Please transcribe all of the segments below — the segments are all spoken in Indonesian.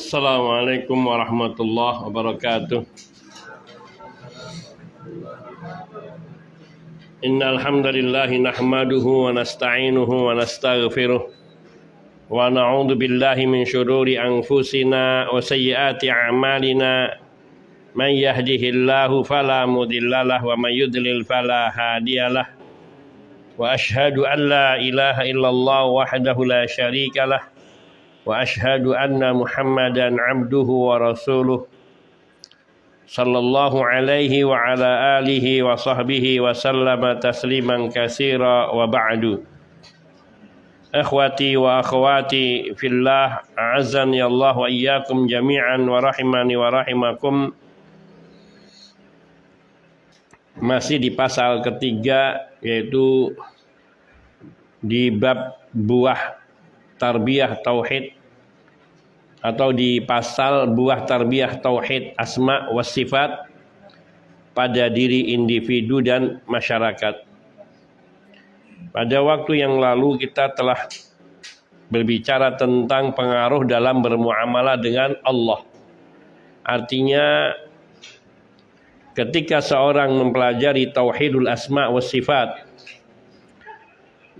Assalamualaikum warahmatullahi wabarakatuh. Innal hamdalillah nahmaduhu wa nasta'inuhu wa nastaghfiruh wa na'udzu billahi min syururi anfusina wa sayyiati a'malina. Man yahdihillahu fala mudhillalah wa may yudlil fala hadiyalah. Wa asyhadu an la ilaha illallah wahdahu la syarikalah. Wa asyhadu anna Muhammadan abduhu wa rasuluh sallallahu alaihi wa ala alihi wa sahbihi wa sallama tasliman katsira wa ba'du. Ikhwati wa akhwati fillah, a'azzani Allah wa iyyakum jami'an wa rahimani wa rahimakum. Masih di pasal ketiga, yaitu di bab buah tarbiyah tauhid, atau di pasal buah tarbiyah tauhid asma wa sifat pada diri individu dan masyarakat. Pada waktu yang lalu kita telah berbicara tentang pengaruh dalam bermuamalah dengan Allah. Artinya ketika seorang mempelajari tauhidul asma wa sifat,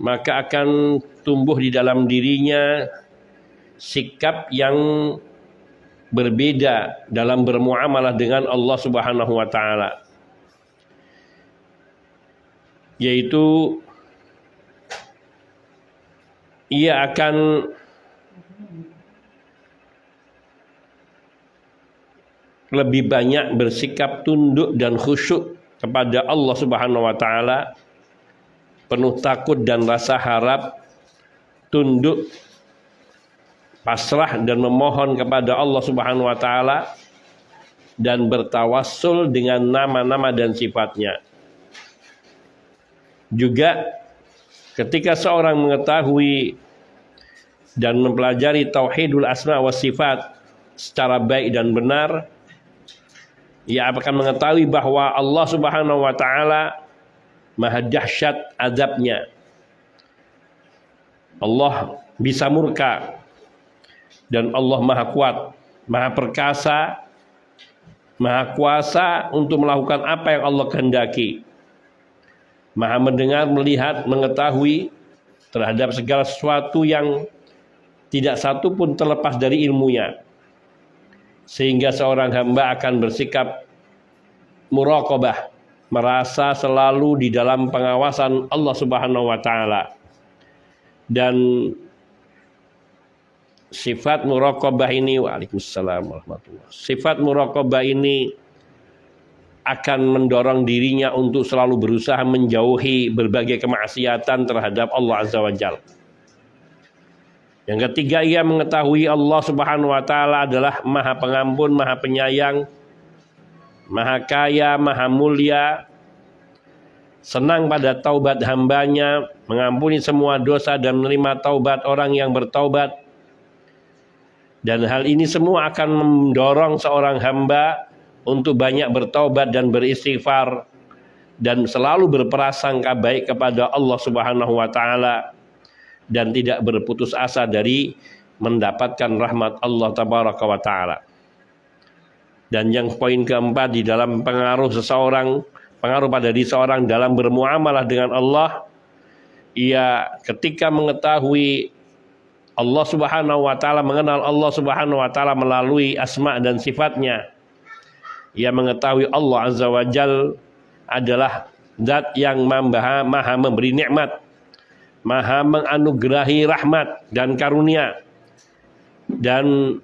maka akan tumbuh di dalam dirinya sikap yang berbeda dalam bermuamalah dengan Allah Subhanahu wa taala. Yaitu ia akan lebih banyak bersikap tunduk dan khusyuk kepada Allah Subhanahu wa taala, penuh takut dan rasa harap, tunduk, pasrah dan memohon kepada Allah Subhanahu wa taala, dan bertawassul dengan nama-nama dan sifatnya. Juga ketika seorang mengetahui dan mempelajari tauhidul asma wa sifat secara baik dan benar, ia akan mengetahui bahwa Allah Subhanahu wa taala maha dahsyat azabnya. Allah bisa murka, dan Allah maha kuat, maha perkasa, maha kuasa untuk melakukan apa yang Allah kehendaki. Maha mendengar, melihat, mengetahui terhadap segala sesuatu yang tidak satu pun terlepas dari ilmunya. Sehingga seorang hamba akan bersikap muraqabah, merasa selalu di dalam pengawasan Allah Subhanahu wa taala. Dan sifat muraqabah ini, waalaikumsalam warahmatullahi, sifat muraqabah ini akan mendorong dirinya untuk selalu berusaha menjauhi berbagai kemaksiatan terhadap Allah Azza wa Jalla. Yang ketiga, ia mengetahui Allah Subhanahu wa taala adalah maha pengampun, maha penyayang, maha kaya, maha mulia, senang pada taubat hambanya, mengampuni semua dosa dan menerima taubat orang yang bertaubat. Dan hal ini semua akan mendorong seorang hamba untuk banyak bertaubat dan beristighfar, dan selalu berprasangka baik kepada Allah Subhanahu wa taala, dan tidak berputus asa dari mendapatkan rahmat Allah Tabaraka wa taala. Dan yang poin keempat, di dalam pengaruh pada diri seorang dalam bermuamalah dengan Allah, ia ketika mengetahui Allah Subhanahu wa taala, mengenal Allah Subhanahu wa taala melalui asma dan sifatnya. Ia mengetahui Allah Azza wa Jalla adalah zat yang maha memberi nikmat, maha menganugerahi rahmat dan karunia, dan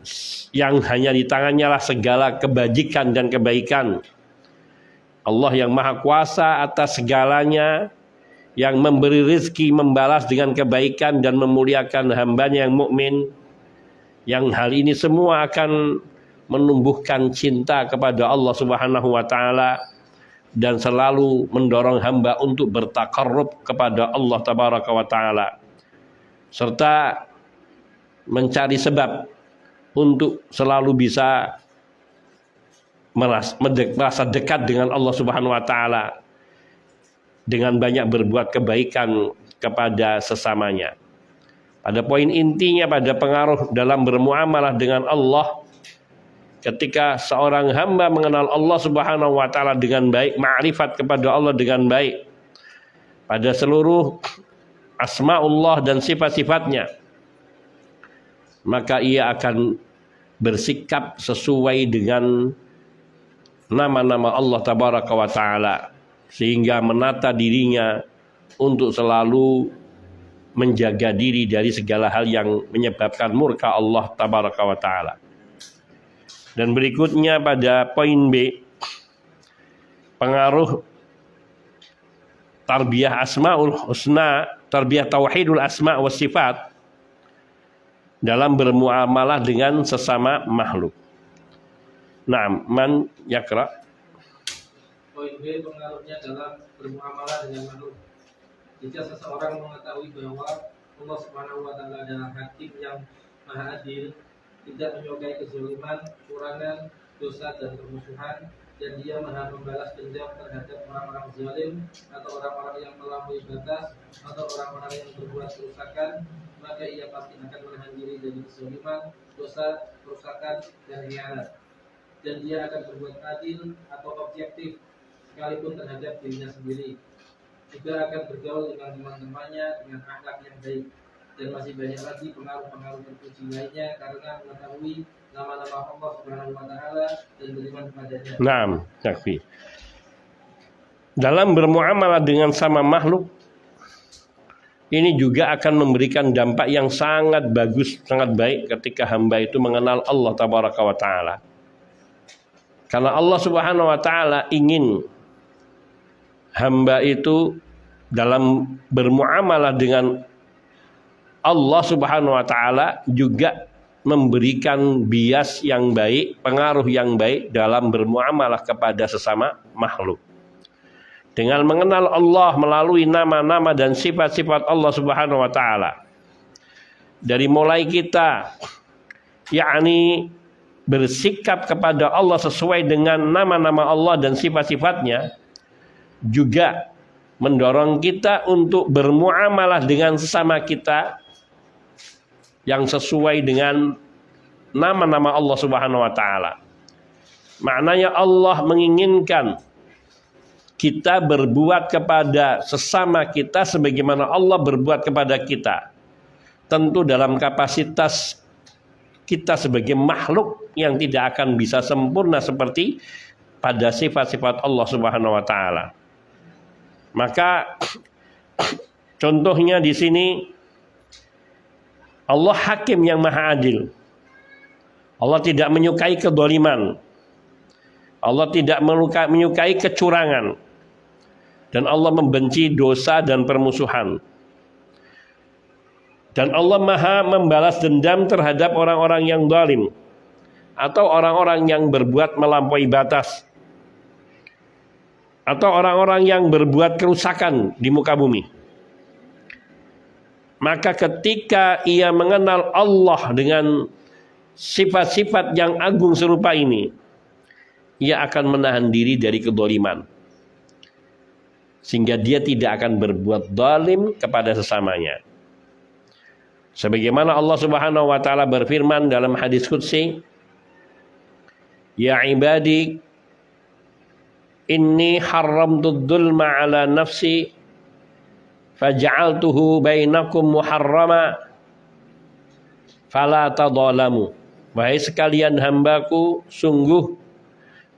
yang hanya di tangannya lah segala kebajikan dan kebaikan. Allah yang maha kuasa atas segalanya, yang memberi rezeki, membalas dengan kebaikan dan memuliakan hambanya yang mukmin, yang hal ini semua akan menumbuhkan cinta kepada Allah Subhanahu wa taala, dan selalu mendorong hamba untuk bertaqarrub kepada Allah Tabaraka wa taala, serta mencari sebab untuk selalu bisa merasa dekat dengan Allah Subhanahu wa taala dengan banyak berbuat kebaikan kepada sesamanya. Pada poin intinya, pada pengaruh dalam bermuamalah dengan Allah, ketika seorang hamba mengenal Allah Subhanahu wa taala dengan baik, ma'rifat kepada Allah dengan baik pada seluruh asmaullah dan sifat-sifatnya, maka ia akan bersikap sesuai dengan nama-nama Allah Tabaraka wa taala, sehingga menata dirinya untuk selalu menjaga diri dari segala hal yang menyebabkan murka Allah Tabaraka wa taala. Dan berikutnya pada poin B, pengaruh tarbiyah asmaul husna, tarbiyah tauhidul asma wa sifat dalam bermuamalah dengan sesama makhluk. Nah, man yakra. Poin B, pengaruhnya dalam bermuamalah dengan makhluk. Jika seseorang mengetahui bahwa Allah Subhanahu wa taala adalah hakim yang maha adil, tidak menyukai kezaliman, kurangan, dosa dan permusuhan, dan dia maha membalas dendam terhadap orang-orang zalim atau orang-orang yang melampaui batas atau orang-orang yang berbuat kerusakan, maka ia pasti akan menahan diri dari kezaliman, dosa, kerusakan, dan khianat. Dan dia akan berbuat adil atau objektif sekalipun terhadap dirinya sendiri. Juga akan bergaul dengan teman-temannya dengan akhlak yang baik. Dan masih banyak lagi pengaruh-pengaruh terpuji lainnya karena mengetahui nama-nama Allah Subhanahu wa taala dan beriman kepadanya. Naam, takfi. Dalam bermuamalah dengan sama makhluk ini juga akan memberikan dampak yang sangat bagus, sangat baik ketika hamba itu mengenal Allah Tabaraka wa taala. Karena Allah Subhanahu wa taala ingin hamba itu dalam bermuamalah dengan Allah Subhanahu wa taala juga memberikan bias yang baik, pengaruh yang baik dalam bermuamalah kepada sesama makhluk. Dengan mengenal Allah melalui nama-nama dan sifat-sifat Allah Subhanahu wa taala. Dari mulai kita yakni bersikap kepada Allah sesuai dengan nama-nama Allah dan sifat-sifatnya, juga mendorong kita untuk bermuamalah dengan sesama kita yang sesuai dengan nama-nama Allah Subhanahu wa taala. Maknanya Allah menginginkan kita berbuat kepada sesama kita sebagaimana Allah berbuat kepada kita. Tentu dalam kapasitas kita sebagai makhluk yang tidak akan bisa sempurna seperti pada sifat-sifat Allah Subhanahu wa taala. Maka contohnya di sini Allah hakim yang maha adil. Allah tidak menyukai kedzaliman. Allah tidak menyukai kecurangan. Dan Allah membenci dosa dan permusuhan. Dan Allah maha membalas dendam terhadap orang-orang yang zalim atau orang-orang yang berbuat melampaui batas atau orang-orang yang berbuat kerusakan di muka bumi. Maka ketika ia mengenal Allah dengan sifat-sifat yang agung serupa ini, ia akan menahan diri dari kedzaliman, sehingga dia tidak akan berbuat zalim kepada sesamanya. Sebagaimana Allah Subhanahu wa taala berfirman dalam hadis qudsi, "Ya ibadi, inni haramtu dzulma ala nafsi faj'altuhu bainakum muharrama fala tadzalamu." Wahai sekalian hambaku, sungguh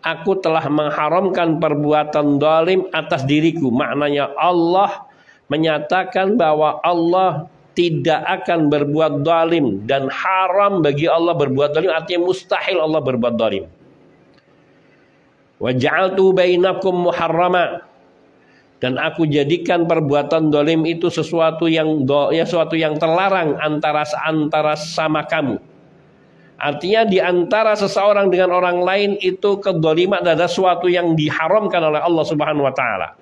aku telah mengharamkan perbuatan zalim atas diriku. Maknanya Allah menyatakan bahwa Allah tidak akan berbuat zalim, dan haram bagi Allah berbuat zalim, artinya mustahil Allah berbuat zalim. Wa ja'altu bainakum muharrama, dan aku jadikan perbuatan zalim itu sesuatu yang terlarang antara sama kamu. Artinya di antara seseorang dengan orang lain itu kedzaliman adalah sesuatu yang diharamkan oleh Allah Subhanahu wa taala.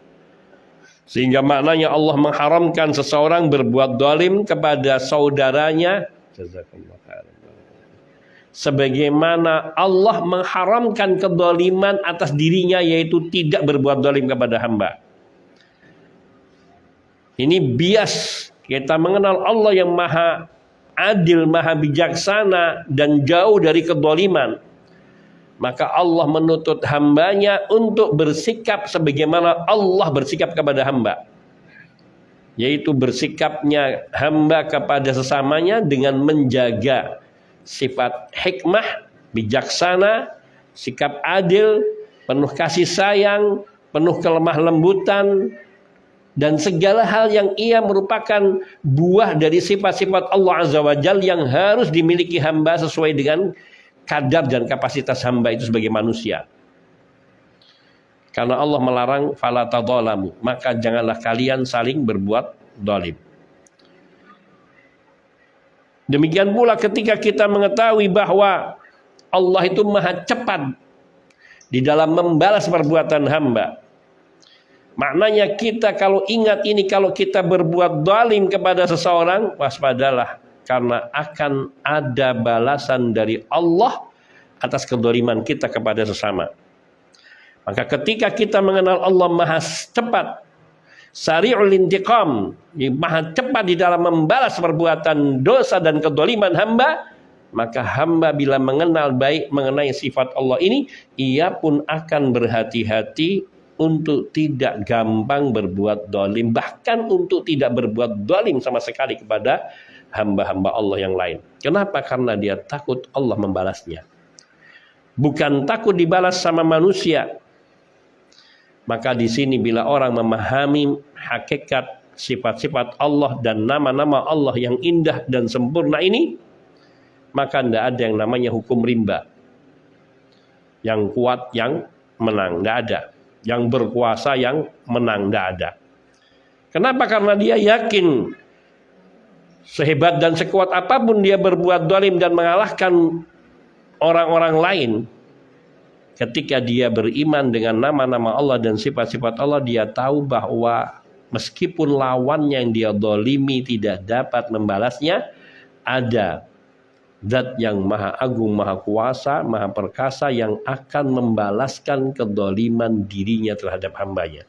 Sehingga maknanya Allah mengharamkan seseorang berbuat zalim kepada saudaranya sebagaimana Allah mengharamkan kedzaliman atas dirinya, yaitu tidak berbuat zalim kepada hamba. Ini bias kita mengenal Allah yang maha adil, maha bijaksana dan jauh dari kedzaliman. maka Allah menuntut hambanya untuk bersikap sebagaimana Allah bersikap kepada hamba, yaitu bersikapnya hamba kepada sesamanya dengan menjaga sifat hikmah, bijaksana, sikap adil, penuh kasih sayang, penuh kelemah lembutan, dan segala hal yang ia merupakan buah dari sifat-sifat Allah Azza wa Jalla yang harus dimiliki hamba sesuai dengan kadar dan kapasitas hamba itu sebagai manusia. Karena Allah melarang fala tadzalamu, maka janganlah kalian saling berbuat zalim. Demikian pula ketika kita mengetahui bahwa Allah itu maha cepat di dalam membalas perbuatan hamba. Maknanya kita kalau ingat ini, kalau kita berbuat zalim kepada seseorang, waspadalah, karena akan ada balasan dari Allah atas kezaliman kita kepada sesama. Maka ketika kita mengenal Allah maha cepat, sari'ul intiqam, maha cepat di dalam membalas perbuatan dosa dan kezaliman hamba, maka hamba bila mengenal baik mengenai sifat Allah ini, ia pun akan berhati-hati untuk tidak gampang berbuat zalim, bahkan untuk tidak berbuat zalim sama sekali kepada hamba-hamba Allah yang lain. Kenapa? Karena dia takut Allah membalasnya. Bukan takut dibalas sama manusia. Maka di sini bila orang memahami hakikat sifat-sifat Allah dan nama-nama Allah yang indah dan sempurna ini, maka tidak ada yang namanya hukum rimba. Yang kuat yang menang, tidak ada. Yang berkuasa yang menang, tidak ada. Kenapa? Karena dia yakin sehebat dan sekuat apapun dia berbuat zalim dan mengalahkan orang-orang lain, ketika dia beriman dengan nama-nama Allah dan sifat-sifat Allah, dia tahu bahwa meskipun lawannya yang dia zalimi tidak dapat membalasnya, ada Zat yang maha agung, maha kuasa, maha perkasa yang akan membalaskan kezaliman dirinya terhadap hambanya.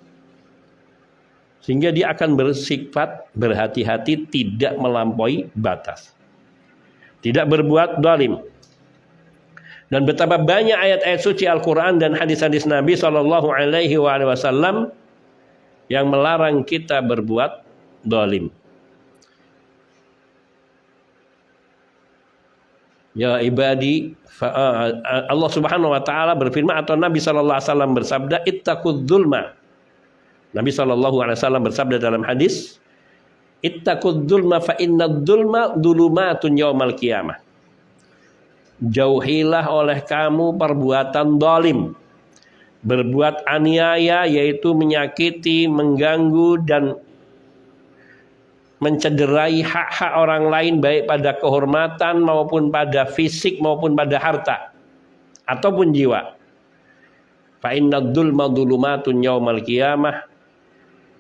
Sehingga dia akan bersifat berhati-hati, tidak melampaui batas, tidak berbuat zalim. Dan betapa banyak ayat-ayat suci Al-Quran dan hadis-hadis Nabi SAW yang melarang kita berbuat zalim. Ya ibadi, Allah Subhanahu wa taala berfirman, atau Nabi sallallahu alaihi wasallam bersabda, ittaqudz zulma. Nabi sallallahu alaihi wasallam bersabda dalam hadis, ittaqudz zulma fa innadz zulma dzulumatun yaumal qiyamah. Jauhilah oleh kamu perbuatan zalim, berbuat aniaya, yaitu menyakiti, mengganggu dan mencederai hak-hak orang lain, baik pada kehormatan maupun pada fisik maupun pada harta ataupun jiwa. Fa innadz dzulma dzulumatun yaumal qiyamah,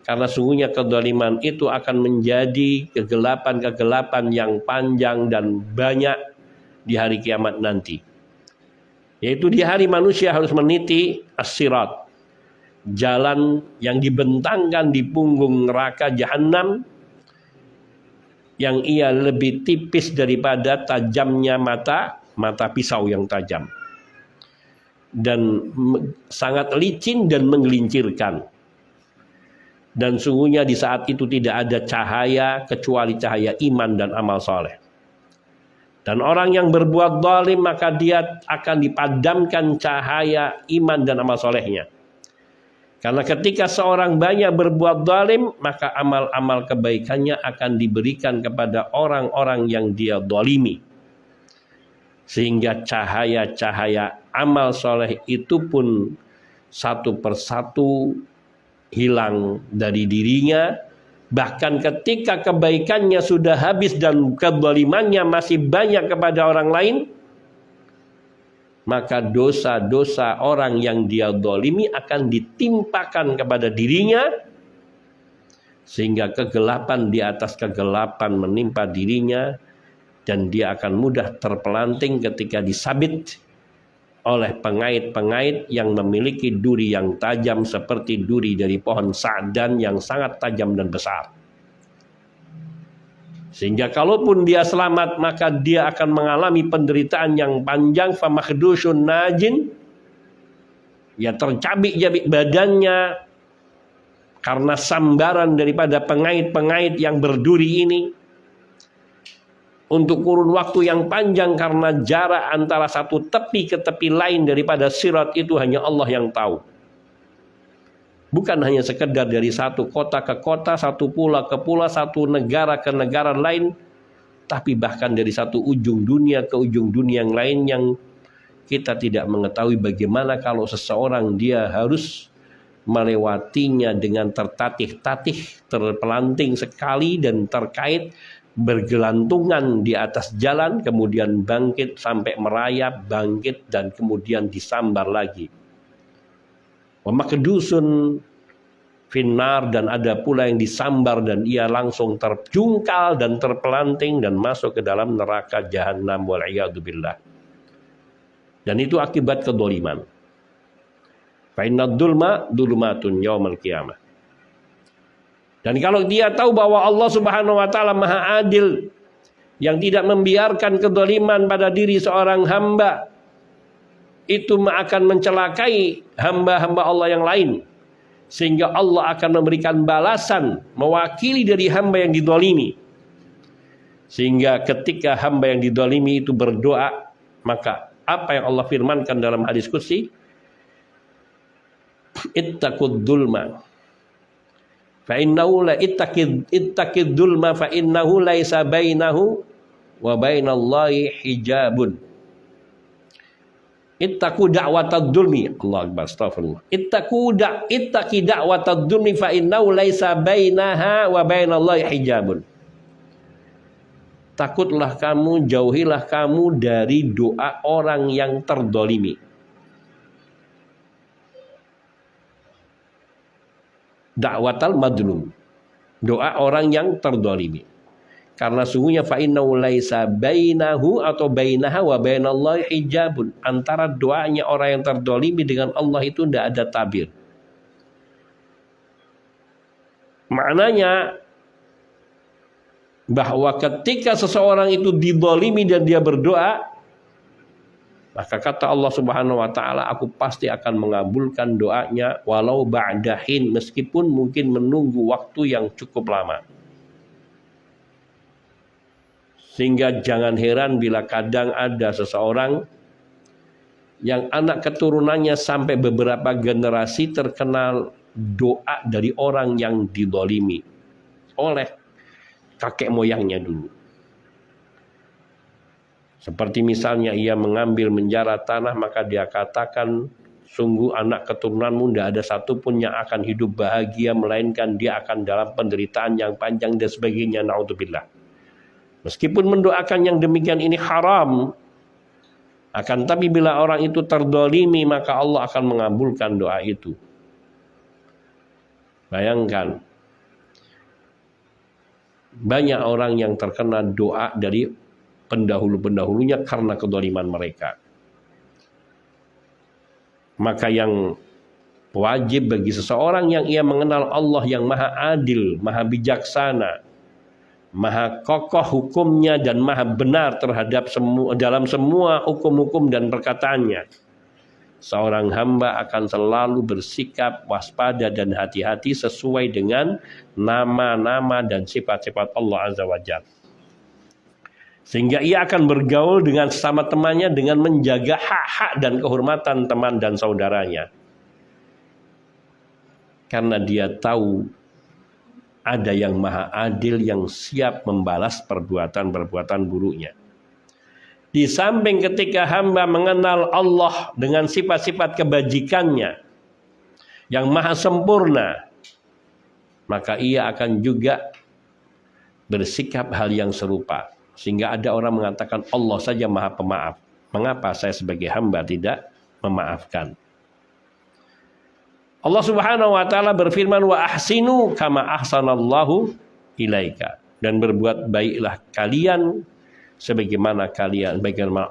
karena sungguhnya kezaliman itu akan menjadi kegelapan-kegelapan yang panjang dan banyak di hari kiamat nanti. Yaitu di hari manusia harus meniti as-sirat, jalan yang dibentangkan di punggung neraka jahanam, yang ia lebih tipis daripada tajamnya mata pisau yang tajam, dan sangat licin dan menggelincirkan. Dan sungguhnya di saat itu tidak ada cahaya kecuali cahaya iman dan amal soleh. Dan orang yang berbuat zalim, maka dia akan dipadamkan cahaya iman dan amal solehnya. Karena ketika seorang banyak berbuat zalim, maka amal-amal kebaikannya akan diberikan kepada orang-orang yang dia zalimi. Sehingga cahaya-cahaya amal soleh itu pun satu persatu hilang dari dirinya. Bahkan ketika kebaikannya sudah habis dan kezalimannya masih banyak kepada orang lain, maka dosa-dosa orang yang dia zalimi akan ditimpakan kepada dirinya, sehingga kegelapan di atas kegelapan menimpa dirinya, dan dia akan mudah terpelanting ketika disabit oleh pengait-pengait yang memiliki duri yang tajam seperti duri dari pohon sa'dan yang sangat tajam dan besar. Sehingga kalaupun dia selamat, maka dia akan mengalami penderitaan yang panjang. Famakdusun najin, ya tercabik-cabik badannya karena sambaran daripada pengait-pengait yang berduri ini untuk kurun waktu yang panjang, karena jarak antara satu tepi ke tepi lain daripada sirat itu hanya Allah yang tahu. Bukan hanya sekedar dari satu kota ke kota, satu pulau ke pulau, satu negara ke negara lain, tapi bahkan dari satu ujung dunia ke ujung dunia yang lain yang kita tidak mengetahui bagaimana kalau seseorang dia harus melewatinya dengan tertatih-tatih, terpelanting sekali dan terkait, bergelantungan di atas jalan, kemudian bangkit sampai merayap, bangkit dan kemudian disambar lagi. Wamakdusun finnar, dan ada pula yang disambar dan ia langsung terjungkal dan terpelanting dan masuk ke dalam neraka jahanam wal'iyadzubillah. Dan itu akibat kedoliman. Fa innad dzulma dzulumatun yaumal qiyamah. Dan kalau dia tahu bahwa Allah Subhanahu wa taala Maha Adil yang tidak membiarkan kedoliman pada diri seorang hamba, itu akan mencelakai hamba-hamba Allah yang lain, sehingga Allah akan memberikan balasan mewakili dari hamba yang didolimi. Sehingga ketika hamba yang didolimi itu berdoa, maka apa yang Allah firmankan dalam hadis qudsi, ittaqud dzulma fa innahu la ittaqid dzulma fa innahu laisa bainahu wa bainallahi hijabun. Ittaqu da'watad dzulmi, Allah akbar, astagfirullah. Ittaqi da'watad dzulmi fa innahu laisa bainaha wa bainallahi hijabun. Takutlah kamu, jauhilah kamu dari doa orang yang terdolimi. Da'watal madlum, doa orang yang terdolimi. Karena sungguhnya fa innahu laisa bainahu atau bainaha wa bainallahi hijabun. Antara doanya orang yang terdolimi dengan Allah itu tidak ada tabir. Maknanya bahwa ketika seseorang itu didolimi dan dia berdoa, maka kata Allah Subhanahu wa taala, aku pasti akan mengabulkan doanya walau ba'dahin, meskipun mungkin menunggu waktu yang cukup lama. Sehingga jangan heran bila kadang ada seseorang yang anak keturunannya sampai beberapa generasi terkenal doa dari orang yang didolimi oleh kakek moyangnya dulu. Seperti misalnya ia mengambil menjara tanah, maka dia katakan, sungguh anak keturunanmu tidak ada satupun yang akan hidup bahagia, melainkan dia akan dalam penderitaan yang panjang dan sebagainya. Na'udzubillah. Meskipun mendoakan yang demikian ini haram, akan tapi bila orang itu terdolimi, maka Allah akan mengabulkan doa itu. Bayangkan, banyak orang yang terkena doa dari pendahulu-pendahulunya karena kedoliman mereka. Maka yang wajib bagi seseorang yang ia mengenal Allah yang Maha Adil, Maha Bijaksana, Maha kokoh hukumnya dan maha benar terhadap dalam semua hukum-hukum dan perkataannya, seorang hamba akan selalu bersikap waspada dan hati-hati sesuai dengan nama-nama dan sifat-sifat Allah Azza wa Jalla. Sehingga ia akan bergaul dengan sesama temannya dengan menjaga hak-hak dan kehormatan teman dan saudaranya. Karena dia tahu ada yang Maha Adil yang siap membalas perbuatan-perbuatan buruknya. Di samping ketika hamba mengenal Allah dengan sifat-sifat kebajikannya yang maha sempurna, maka ia akan juga bersikap hal yang serupa. Sehingga ada orang mengatakan Allah saja maha pemaaf. Mengapa saya sebagai hamba tidak memaafkan? Allah Subhanahu wa taala berfirman, wa ahsinu kama ahsanallahu ilaika, dan berbuat baiklah kalian sebagaimana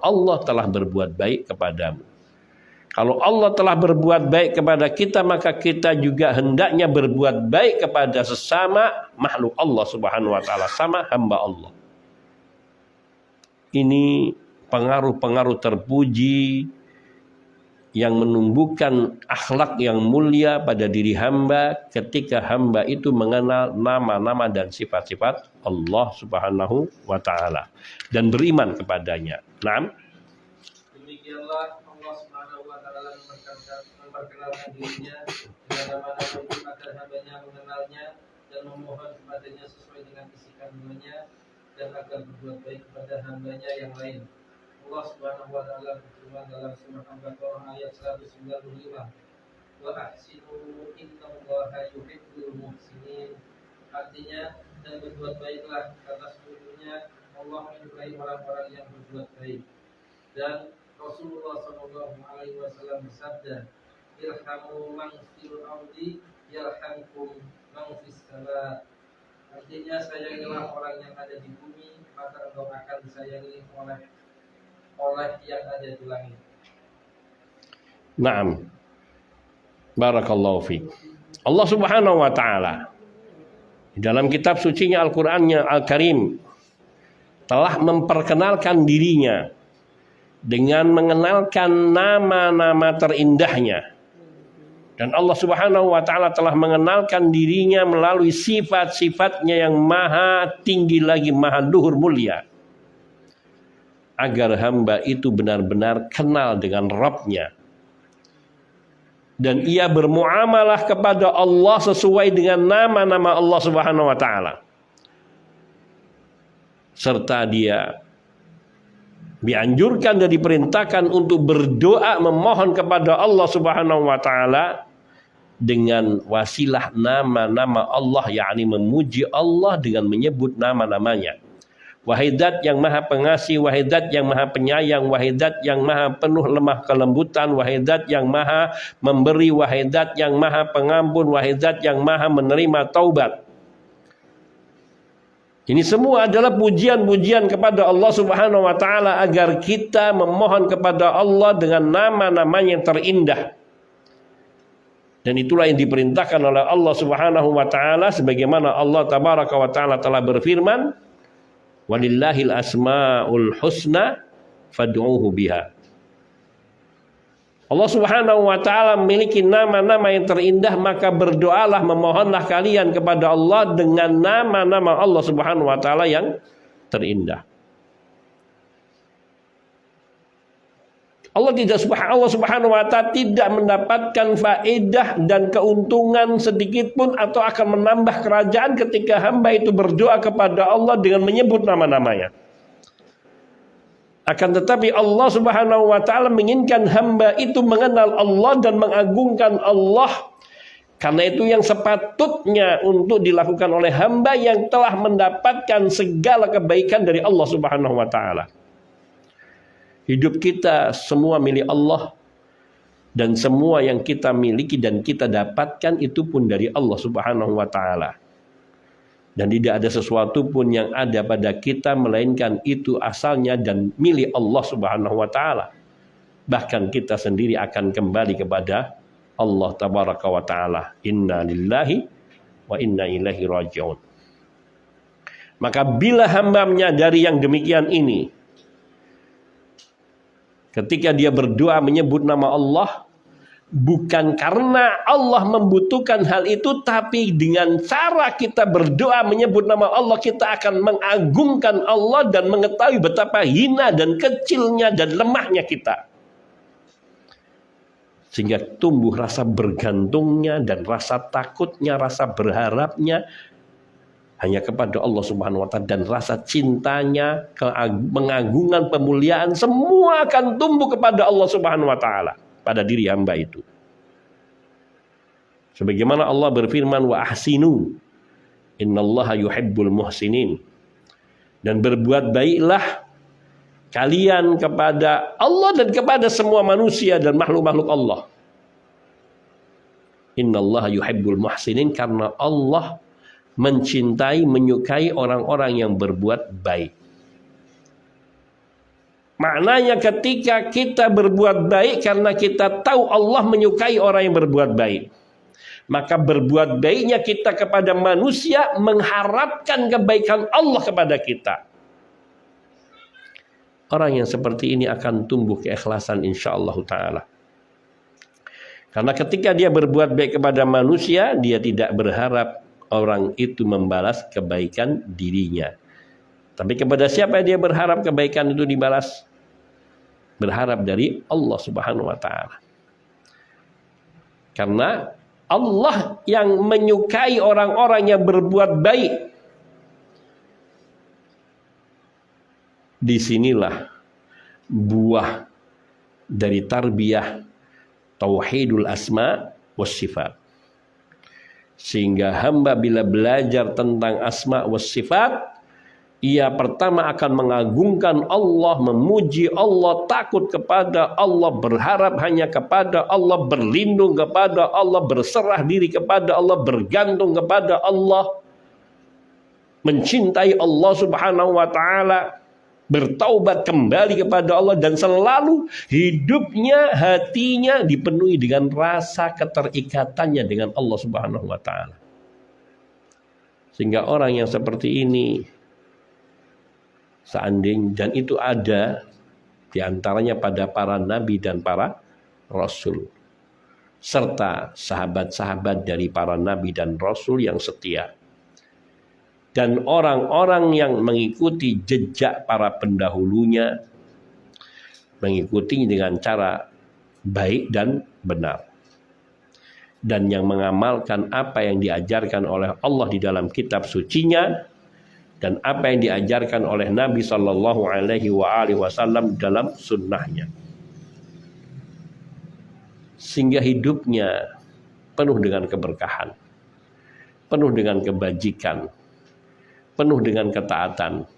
Allah telah berbuat baik kepadamu. Kalau Allah telah berbuat baik kepada kita, maka kita juga hendaknya berbuat baik kepada sesama makhluk Allah Subhanahu wa taala, sama hamba Allah. Ini pengaruh-pengaruh terpuji yang menumbuhkan akhlak yang mulia pada diri hamba ketika hamba itu mengenal nama-nama dan sifat-sifat Allah Subhanahu wa taala dan beriman kepadanya. Naam. Demikianlah Allah Subhanahu wa taala memperkenalkan dirinya dengan nama-nama itu agar hambanya mengenalnya dan memohon kepadanya sesuai dengan isi kandungannya dan agar berbuat baik kepada hambanya yang lain. Allah Subhanahu wa taala berfirman dalam surah Al-Baqarah ayat 195, "Wa ahsinu innallaha yuhibbul muhsinin." Artinya, dan berbuat baiklah karena sesungguhnya Allah menyukai orang-orang yang berbuat baik. Dan Rasulullah SAW bersabda, "Irhamu man fil ardi yarhamkum man fis sama." Artinya, sayangilah orang yang ada di bumi, maka engkau akan disayangi oleh yang ada di langit. Naam. Barakallahu fiik. Allah Subhanahu wa taala dalam kitab sucinya Al-Qur'annya Al-Karim telah memperkenalkan dirinya dengan mengenalkan nama-nama terindahnya. Dan Allah Subhanahu wa taala telah mengenalkan dirinya melalui sifat-sifatnya yang maha tinggi lagi, maha luhur mulia. Agar hamba itu benar-benar kenal dengan Rabb-nya. Dan ia bermuamalah kepada Allah sesuai dengan nama-nama Allah Subhanahu wa taala. Serta dia dianjurkan dan diperintahkan untuk berdoa memohon kepada Allah Subhanahu wa taala dengan wasilah nama-nama Allah, yakni memuji Allah dengan menyebut nama-namanya. Wahai Zat yang maha pengasih, wahai Zat yang maha penyayang, wahai Zat yang maha penuh lemah kelembutan, wahai Zat yang maha memberi, wahai Zat yang maha pengampun, wahai Zat yang maha menerima taubat. Ini semua adalah pujian-pujian kepada Allah Subhanahu wa taala agar kita memohon kepada Allah dengan nama-namanya yang terindah. Dan itulah yang diperintahkan oleh Allah Subhanahu wa taala sebagaimana Allah tabaraka wa taala telah berfirman, "Walillahil asmaul husna fad'uuhu biha." Allah Subhanahu wa taala memiliki nama-nama yang terindah, maka berdoalah, memohonlah kalian kepada Allah dengan nama-nama Allah Subhanahu wa taala yang terindah. Allah Subhanahu wa taala tidak mendapatkan faedah dan keuntungan sedikit pun atau akan menambah kerajaan ketika hamba itu berdoa kepada Allah dengan menyebut nama-namanya. Akan tetapi Allah Subhanahu wa taala menginginkan hamba itu mengenal Allah dan mengagungkan Allah. Karena itu yang sepatutnya untuk dilakukan oleh hamba yang telah mendapatkan segala kebaikan dari Allah Subhanahu wa taala. Hidup kita semua milik Allah, dan semua yang kita miliki dan kita dapatkan itu pun dari Allah Subhanahu wa taala. Dan tidak ada sesuatu pun yang ada pada kita melainkan itu asalnya dan milik Allah Subhanahu wa taala. Bahkan kita sendiri akan kembali kepada Allah tabaraka wa taala. Inna lillahi wa inna ilaihi raji'un. Maka bila hamba menyadari yang demikian ini, ketika dia berdoa menyebut nama Allah, bukan karena Allah membutuhkan hal itu, tapi dengan cara kita berdoa menyebut nama Allah, kita akan mengagungkan Allah dan mengetahui betapa hina dan kecilnya dan lemahnya kita. Sehingga tumbuh rasa bergantungnya dan rasa takutnya, rasa berharapnya hanya kepada Allah Subhanahu wa taala, dan rasa cintanya, pengagungan, pemuliaan semua akan tumbuh kepada Allah Subhanahu wa taala pada diri hamba itu. Sebagaimana Allah berfirman, wa ahsinu innallaha yuhibbul muhsinin. Dan berbuat baiklah kalian kepada Allah dan kepada semua manusia dan makhluk-makhluk Allah. Innallaha yuhibbul muhsinin, karena Allah mencintai, menyukai orang-orang yang berbuat baik. Maknanya ketika kita berbuat baik karena kita tahu Allah menyukai orang yang berbuat baik, maka berbuat baiknya kita kepada manusia mengharapkan kebaikan Allah kepada kita. Orang yang seperti ini akan tumbuh keikhlasan insyaallah ta'ala. Karena ketika dia berbuat baik kepada manusia, dia tidak berharap orang itu membalas kebaikan dirinya. Tapi kepada siapa dia berharap kebaikan itu dibalas? Berharap dari Allah Subhanahu wa taala. Karena Allah yang menyukai orang-orang yang berbuat baik. Disinilah buah dari tarbiyah tauhidul asma was sifat. Sehingga hamba bila belajar tentang asma was sifat, ia pertama akan mengagungkan Allah, memuji Allah, takut kepada Allah, berharap hanya kepada Allah, berlindung kepada Allah, berserah diri kepada Allah, bergantung kepada Allah, mencintai Allah Subhanahu wa taala, bertaubat kembali kepada Allah, dan selalu hidupnya, hatinya dipenuhi dengan rasa keterikatannya dengan Allah Subhanahu wa taala. Sehingga orang yang seperti ini, seandainya, dan itu ada diantaranya pada para nabi dan para rasul, serta sahabat-sahabat dari para nabi dan rasul yang setia, dan orang-orang yang mengikuti jejak para pendahulunya, mengikuti dengan cara baik dan benar, dan yang mengamalkan apa yang diajarkan oleh Allah di dalam kitab sucinya, dan apa yang diajarkan oleh Nabi Sallallahu Alaihi Wasallam dalam sunnahnya. Sehingga hidupnya penuh dengan keberkahan, penuh dengan kebajikan, penuh dengan ketaatan.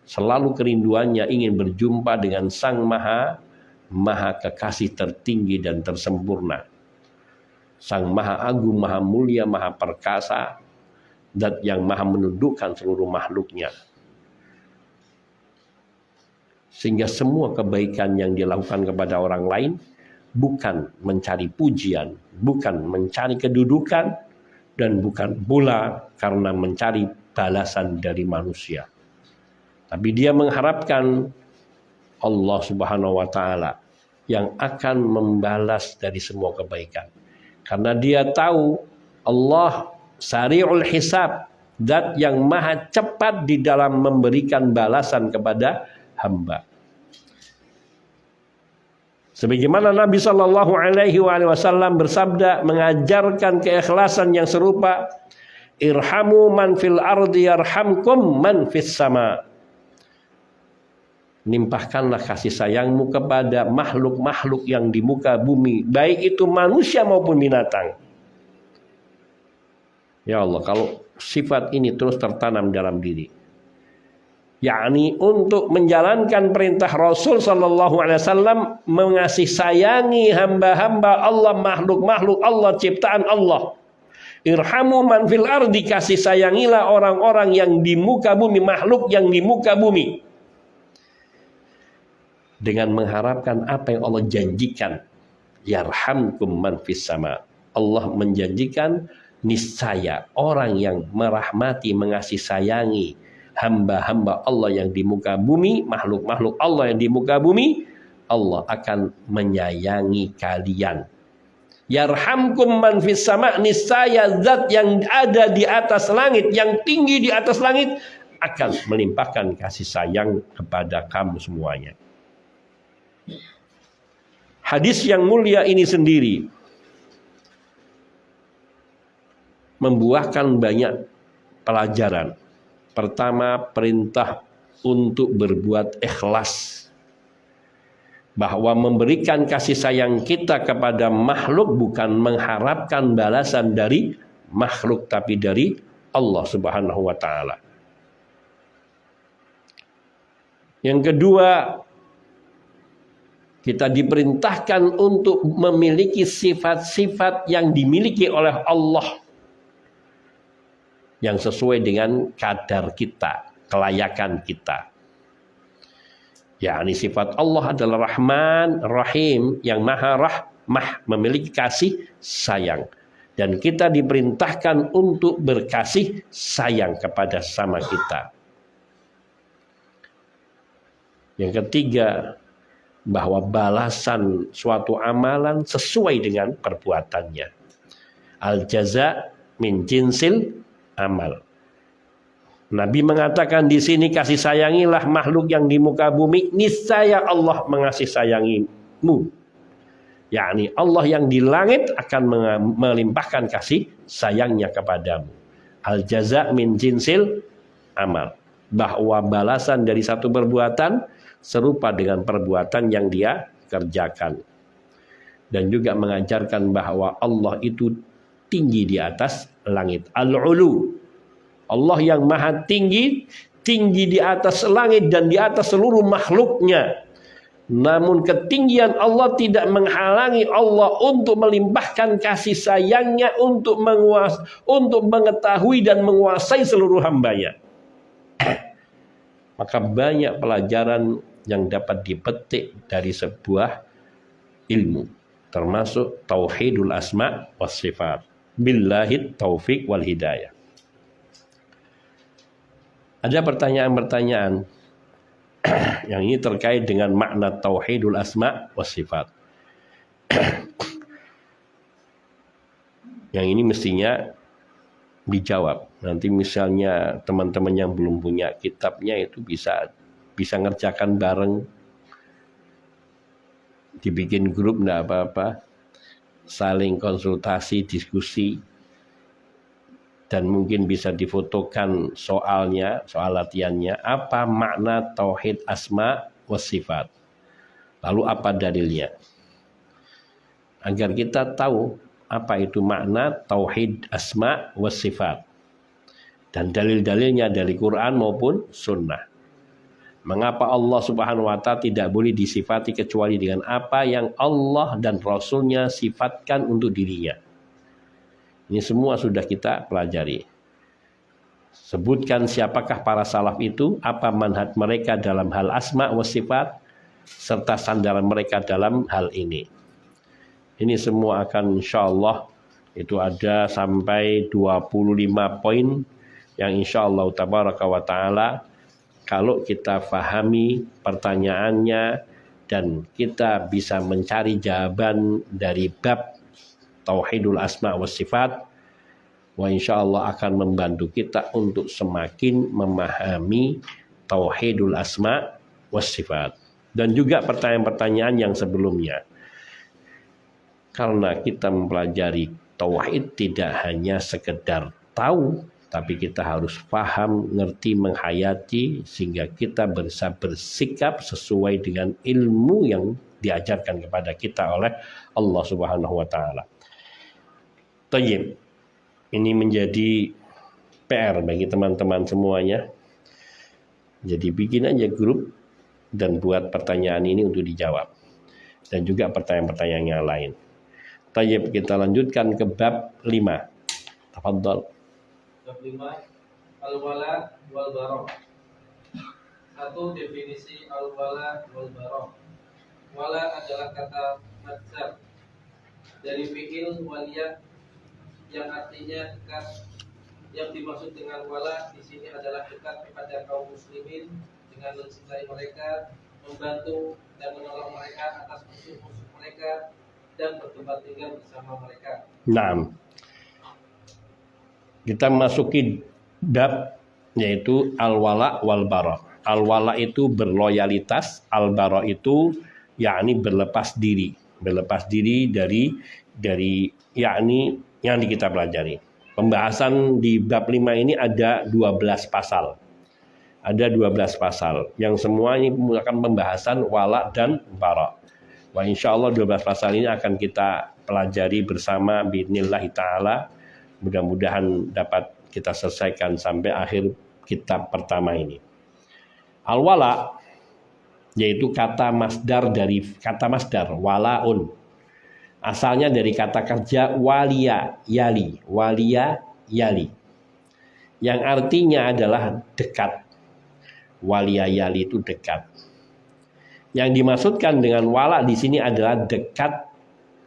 Selalu kerinduannya ingin berjumpa dengan Sang Maha Kekasih tertinggi dan tersempurna, Sang Maha Agung, Maha Mulia, Maha Perkasa, Zat yang maha menundukkan seluruh makhluknya. Sehingga semua kebaikan yang dilakukan kepada orang lain bukan mencari pujian, bukan mencari kedudukan, dan bukan pula karena mencari balasan dari manusia. Tapi dia mengharapkan Allah Subhanahu wa taala yang akan membalas dari semua kebaikan. Karena dia tahu Allah Sari'ul hisab, zat yang maha cepat di dalam memberikan balasan kepada hamba. Sebagaimana Nabi Sallallahu Alaihi Wasallam bersabda, mengajarkan keikhlasan yang serupa, irhamu man fil ardi yarhamkum man fis sama. Nimpahkanlah kasih sayangmu kepada makhluk-makhluk yang di muka bumi, baik itu manusia maupun binatang. Ya Allah, kalau sifat ini terus tertanam dalam diri, yakni untuk menjalankan perintah Rasul Sallallahu Alaihi Wasallam, mengasih sayangi hamba-hamba Allah, makhluk-makhluk Allah, ciptaan Allah. Irhamu man fil ardi, kasih sayangilah orang-orang yang di muka bumi, makhluk yang di muka bumi. Dengan mengharapkan apa yang Allah janjikan, yarhamkum man fis sama. Allah menjanjikan niscaya orang yang merahmati, mengasih sayangi hamba-hamba Allah yang di muka bumi, makhluk-makhluk Allah yang di muka bumi, Allah akan menyayangi kalian. Yarhamkum man fis sama, niscaya zat yang ada di atas langit, yang tinggi di atas langit, akan melimpahkan kasih sayang kepada kamu semuanya. Hadis yang mulia ini sendiri membuahkan banyak pelajaran. Pertama, perintah untuk berbuat ikhlas, bahwa memberikan kasih sayang kita kepada makhluk bukan mengharapkan balasan dari makhluk, tapi dari Allah Subhanahu wa taala. Yang kedua, kita diperintahkan untuk memiliki sifat-sifat yang dimiliki oleh Allah, yang sesuai dengan kadar kita, kelayakan kita. yakni sifat Allah adalah Rahman, Rahim, yang maha rahmah, memiliki kasih sayang. Dan kita diperintahkan untuk berkasih sayang kepada sama kita. Yang ketiga, bahwa balasan suatu amalan sesuai dengan perbuatannya. Al-jaza min jinsil amal. Nabi mengatakan di sini, kasih sayangilah makhluk yang di muka bumi, niscaya Allah mengasihi sayangimu. Yakni Allah yang di langit akan melimpahkan kasih sayangnya kepadamu. Al-jaza min jinsil amal. Bahwa balasan dari satu perbuatan serupa dengan perbuatan yang dia kerjakan. Dan juga mengajarkan bahwa Allah itu tinggi di atas langit. Al-ulu. Allah yang maha tinggi, tinggi di atas langit dan di atas seluruh makhluknya. Namun ketinggian Allah tidak menghalangi Allah untuk melimpahkan kasih sayangnya, untuk mengetahui dan menguasai seluruh hambanya. Maka banyak pelajaran yang dapat dipetik dari sebuah ilmu, termasuk tauhidul asma was sifat. Billahit taufiq wal hidayah. Ada pertanyaan-pertanyaan yang ini terkait dengan makna tauhidul asma was sifat. Yang ini mestinya dijawab. Nanti misalnya teman-teman yang belum punya kitabnya itu bisa ngerjakan bareng, dibikin grup, enggak apa-apa, saling konsultasi, diskusi, dan mungkin bisa difotokan soalnya, soal latihannya, apa makna tauhid asma was sifat, lalu apa dalilnya, agar kita tahu apa itu makna tauhid asma was sifat dan dalil-dalilnya dari Quran maupun sunnah. Mengapa Allah Subhanahu wa ta'ala tidak boleh disifati kecuali dengan apa yang Allah dan Rasulnya sifatkan untuk dirinya. Ini semua sudah kita pelajari. Sebutkan siapakah para salaf itu, apa manhaj mereka dalam hal asma wa sifat, serta sandaran mereka dalam hal ini. Ini semua akan insyaallah itu ada sampai 25 poin yang insyaallah tabaraka wa ta'ala kalau kita fahami pertanyaannya dan kita bisa mencari jawaban dari bab tauhidul asma wa sifat, wa insyaallah akan membantu kita untuk semakin memahami tauhidul asma wa sifat dan juga pertanyaan-pertanyaan yang sebelumnya. Karena kita mempelajari tauhid tidak hanya sekedar tahu, tapi kita harus paham, ngerti, menghayati sehingga kita bisa bersikap sesuai dengan ilmu yang diajarkan kepada kita oleh Allah Subhanahu wa taala. Tayyib. Ini menjadi PR bagi teman-teman semuanya. Jadi bikin aja grup dan buat pertanyaan ini untuk dijawab. Dan juga pertanyaan-pertanyaan yang lain. Tayyib, kita lanjutkan ke bab 5. Tafadhal. Bab 5, al-wala wal bara. Satu, definisi al-wala wal bara. Wala adalah kata masdar dari fi'il waliyah yang artinya dekat. Yang dimaksud dengan wala di sini adalah dekat kepada kaum muslimin dengan mencintai mereka, membantu dan menolong mereka atas musuh-musuh mereka dan bertempat tinggal bersama mereka. Nah, kita masuki bab yaitu al-wala wal bara. Al-wala itu berloyalitas, al-bara itu yakni berlepas diri dari yakni yang kita pelajari. Pembahasan di bab 5 ini ada 12 pasal. Ada 12 pasal yang semua ini merupakan pembahasan wala dan bara. Wah, insyaallah 12 pasal ini akan kita pelajari bersama biidznillah taala. Mudah-mudahan dapat kita selesaikan sampai akhir kitab pertama ini. Al-wala yaitu kata masdar dari kata masdar walaun. Asalnya dari kata kerja walia yali, yang artinya adalah dekat. Walia yali itu dekat. Yang dimaksudkan dengan wala di sini adalah dekat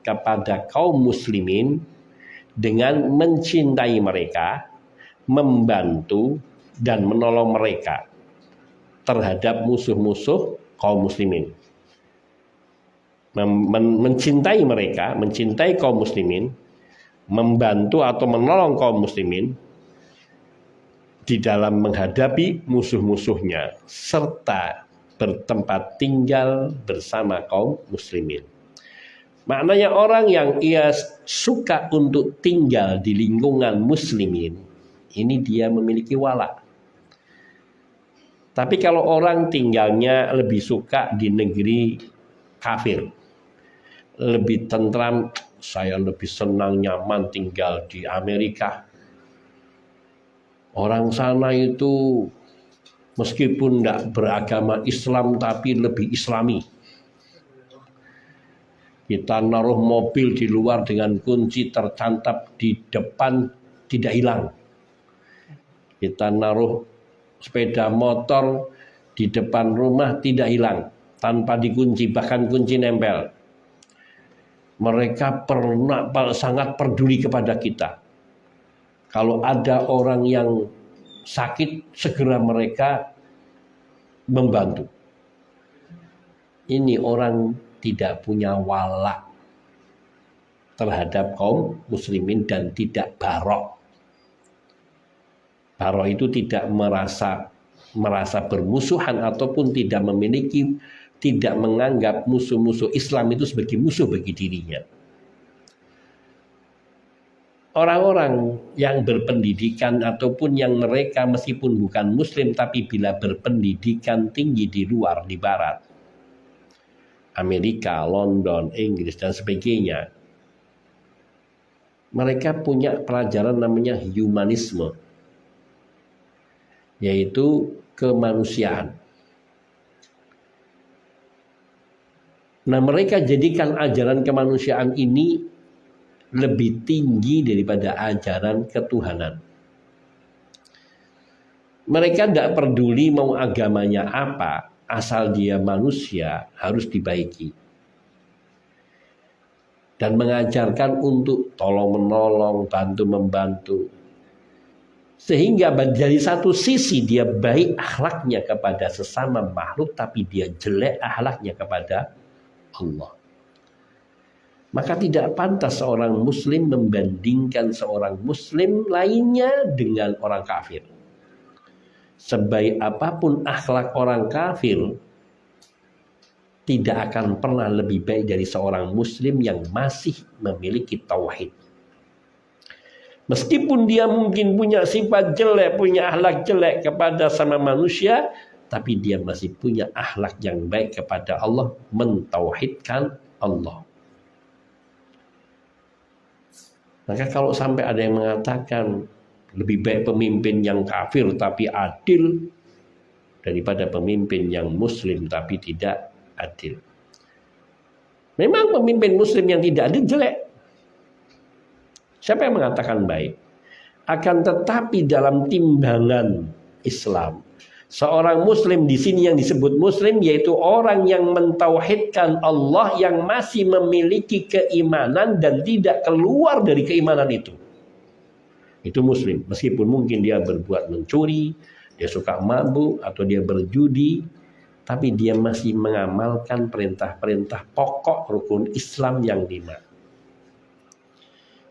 kepada kaum muslimin dengan mencintai mereka, membantu dan menolong mereka terhadap musuh-musuh kaum muslimin. Mencintai mereka, mencintai kaum muslimin, membantu atau menolong kaum muslimin di dalam menghadapi musuh-musuhnya serta bertempat tinggal bersama kaum muslimin. Maknanya orang yang ia suka untuk tinggal di lingkungan muslimin, ini dia memiliki wala. Tapi kalau orang tinggalnya lebih suka di negeri kafir, lebih tentram, saya lebih senang nyaman tinggal di Amerika. Orang sana itu meskipun tidak beragama Islam tapi lebih islami. Kita naruh mobil di luar dengan kunci tercantap di depan tidak hilang. Kita naruh sepeda motor di depan rumah tidak hilang tanpa dikunci, bahkan kunci nempel. Mereka sangat peduli kepada kita. Kalau ada orang yang sakit, segera mereka membantu. Ini orang tidak punya wala terhadap kaum muslimin dan tidak barok. Barok itu tidak merasa bermusuhan ataupun tidak menganggap musuh-musuh Islam itu sebagai musuh bagi dirinya. Orang-orang yang berpendidikan ataupun yang mereka meskipun bukan muslim tapi bila berpendidikan tinggi di luar, di barat, Amerika, London, Inggris dan sebagainya, mereka punya pelajaran namanya humanisme, yaitu kemanusiaan. Nah, mereka jadikan ajaran kemanusiaan ini lebih tinggi daripada ajaran ketuhanan. Mereka tidak peduli mau agamanya apa, asal dia manusia harus dibaiki. Dan mengajarkan untuk tolong-menolong, bantu-membantu. Sehingga dari satu sisi dia baik akhlaknya kepada sesama makhluk, tapi dia jelek akhlaknya kepada Allah. Maka tidak pantas seorang muslim membandingkan seorang muslim lainnya dengan orang kafir. Sebaik apapun akhlak orang kafir, tidak akan pernah lebih baik dari seorang muslim yang masih memiliki tauhid. Meskipun dia mungkin punya sifat jelek, punya akhlak jelek kepada sama manusia, tapi dia masih punya akhlak yang baik kepada Allah, mentauhidkan Allah. Maka kalau sampai ada yang mengatakan lebih baik pemimpin yang kafir tapi adil daripada pemimpin yang muslim tapi tidak adil. Memang pemimpin muslim yang tidak adil jelek. Siapa yang mengatakan baik? Akan tetapi dalam timbangan Islam, seorang muslim di sini yang disebut muslim yaitu orang yang mentauhidkan Allah, yang masih memiliki keimanan dan tidak keluar dari keimanan itu. Itu muslim, meskipun mungkin dia berbuat mencuri, dia suka mabuk atau dia berjudi, tapi dia masih mengamalkan perintah-perintah pokok rukun Islam yang 5.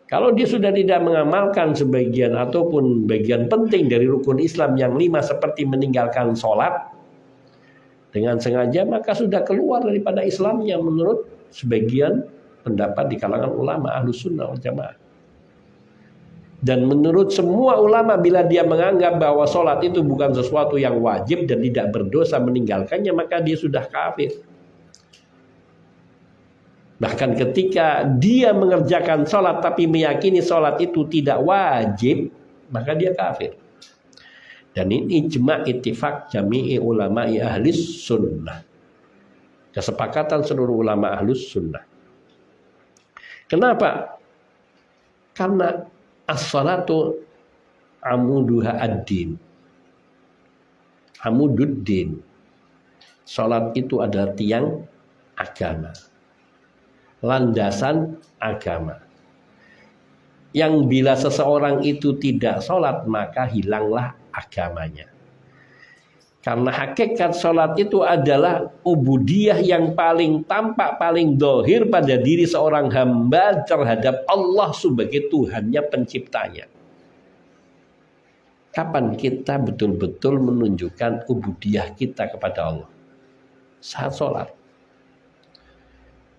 Kalau dia sudah tidak mengamalkan sebagian ataupun bagian penting dari rukun Islam yang 5 seperti meninggalkan sholat dengan sengaja, maka sudah keluar daripada Islamnya menurut sebagian pendapat di kalangan ulama Ahlus Sunnah wal Jamaah. Dan menurut semua ulama, bila dia menganggap bahwa sholat itu bukan sesuatu yang wajib dan tidak berdosa meninggalkannya, maka dia sudah kafir. Bahkan ketika dia mengerjakan sholat tapi meyakini sholat itu tidak wajib, maka dia kafir. Dan ini ijma' ittifaq jami'i ulama'i ahlis sunnah. Kesepakatan seluruh ulama ahlus sunnah. Kenapa? Karena as-salatu amuduha ad-din. Amududdin. Salat itu adalah tiang agama, landasan agama. Yang bila seseorang itu tidak salat, maka hilanglah agamanya. Karena hakikat salat itu adalah ubudiyah yang paling tampak, paling dohir pada diri seorang hamba terhadap Allah sebagai Tuhannya, penciptanya. Kapan kita betul-betul menunjukkan ubudiyah kita kepada Allah? Saat salat.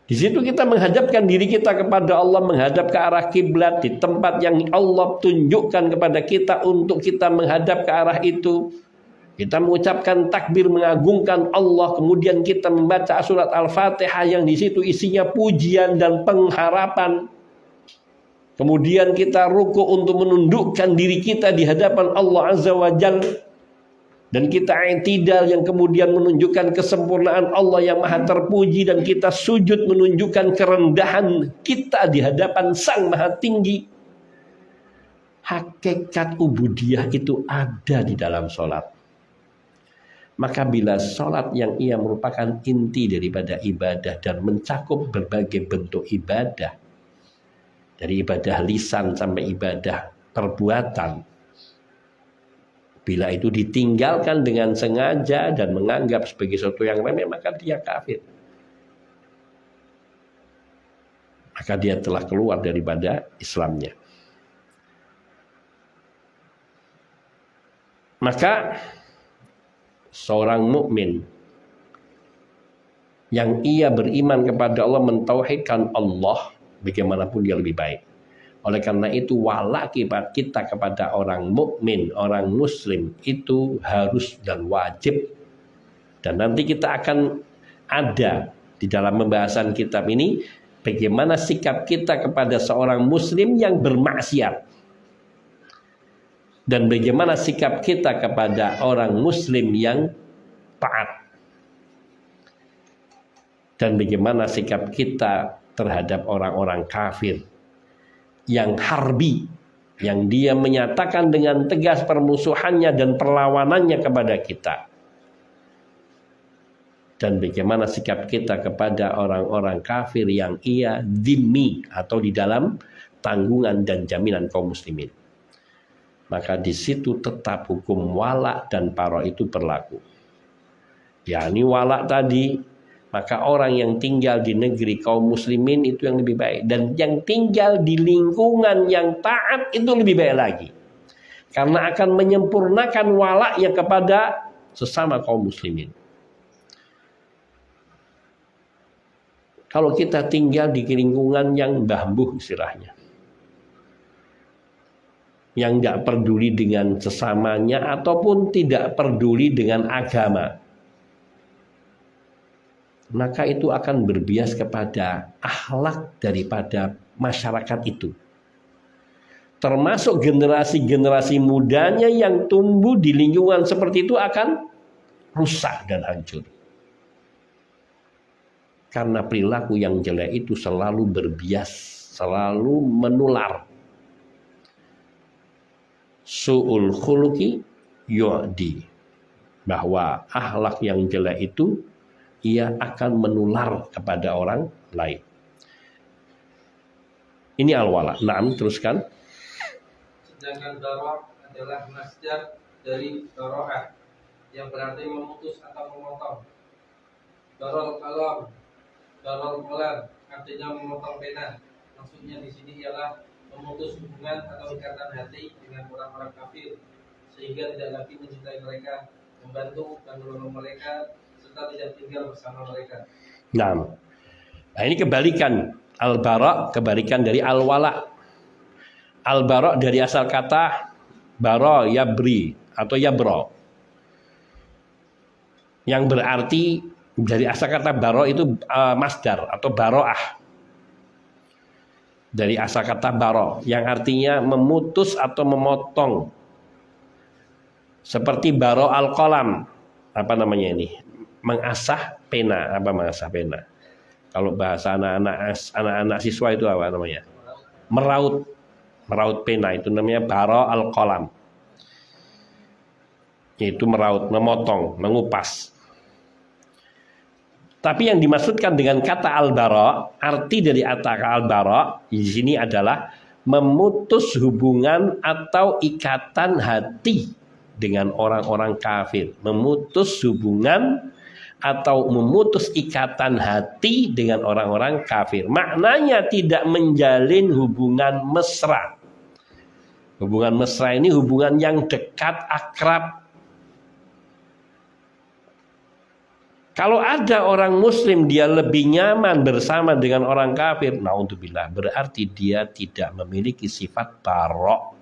Di situ kita menghadapkan diri kita kepada Allah, menghadap ke arah kiblat di tempat yang Allah tunjukkan kepada kita untuk kita menghadap ke arah itu. Kita mengucapkan takbir mengagungkan Allah, kemudian kita membaca surat Al-Fatihah yang di situ isinya pujian dan pengharapan. Kemudian kita ruku untuk menundukkan diri kita di hadapan Allah Azza wa Jalla. Dan kita i'tidal yang kemudian menunjukkan kesempurnaan Allah yang maha terpuji, dan kita sujud menunjukkan kerendahan kita di hadapan Sang Maha Tinggi. Hakikat ubudiyah itu ada di dalam sholat. Maka bila sholat yang ia merupakan inti daripada ibadah dan mencakup berbagai bentuk ibadah, dari ibadah lisan sampai ibadah perbuatan, bila itu ditinggalkan dengan sengaja dan menganggap sebagai sesuatu yang remeh, maka dia kafir. Maka dia telah keluar daripada Islamnya. Maka seorang mukmin yang ia beriman kepada Allah, mentauhidkan Allah, bagaimanapun dia lebih baik. Oleh karena itu wala kita kepada orang mukmin, orang muslim itu harus dan wajib. Dan nanti kita akan ada di dalam pembahasan kitab ini bagaimana sikap kita kepada seorang muslim yang bermaksiat, dan bagaimana sikap kita kepada orang muslim yang taat, dan bagaimana sikap kita terhadap orang-orang kafir yang harbi, yang dia menyatakan dengan tegas permusuhannya dan perlawanannya kepada kita, dan bagaimana sikap kita kepada orang-orang kafir yang ia dhimmi atau di dalam tanggungan dan jaminan kaum muslimin. Maka di situ tetap hukum wala dan para itu berlaku. yakni wala tadi, maka orang yang tinggal di negeri kaum muslimin itu yang lebih baik, dan yang tinggal di lingkungan yang taat itu lebih baik lagi, karena akan menyempurnakan walaknya kepada sesama kaum muslimin. Kalau kita tinggal di lingkungan yang bambuh istilahnya, yang tidak peduli dengan sesamanya ataupun tidak peduli dengan agama, maka itu akan berbias kepada akhlak daripada masyarakat itu. Termasuk generasi-generasi mudanya yang tumbuh di lingkungan seperti itu akan rusak dan hancur. Karena perilaku yang jelek itu selalu berbias, selalu menular. Su'ul khuluqi yu'di, bahwa akhlak yang jelek itu ia akan menular kepada orang lain. Ini al-wala. Naam, teruskan. Sedangkan bara adalah masdar dari baro'ah, yang berarti memutus atau memotong. Barol kalam, barol kolam, artinya memotong pena. Maksudnya di sini ialah memutus hubungan atau ikatan hati dengan orang-orang kafir, sehingga tidak lagi mencintai mereka, membantu dan menolong mereka, serta tidak tinggal bersama mereka. Nah, ini kebalikan. Al-bara kebalikan dari al-wala. Al-bara dari asal kata bara yabri atau yabro, yang berarti dari asal kata baro itu masdar atau baroah, dari asal kata baro yang artinya memutus atau memotong, seperti baro al-qalam, apa namanya ini, mengasah pena. Apa mengasah pena? Kalau bahasa anak-anak siswa itu apa namanya? Meraut pena, itu namanya baro al-qalam. Itu meraut, memotong, mengupas. Tapi yang dimaksudkan dengan kata al-bara, arti dari kata al-bara di sini adalah memutus hubungan atau ikatan hati dengan orang-orang kafir. Memutus hubungan atau memutus ikatan hati dengan orang-orang kafir. Maknanya tidak menjalin hubungan mesra. Hubungan mesra ini hubungan yang dekat, akrab. Kalau ada orang muslim dia lebih nyaman bersama dengan orang kafir, naudzubillah, berarti dia tidak memiliki sifat bara'.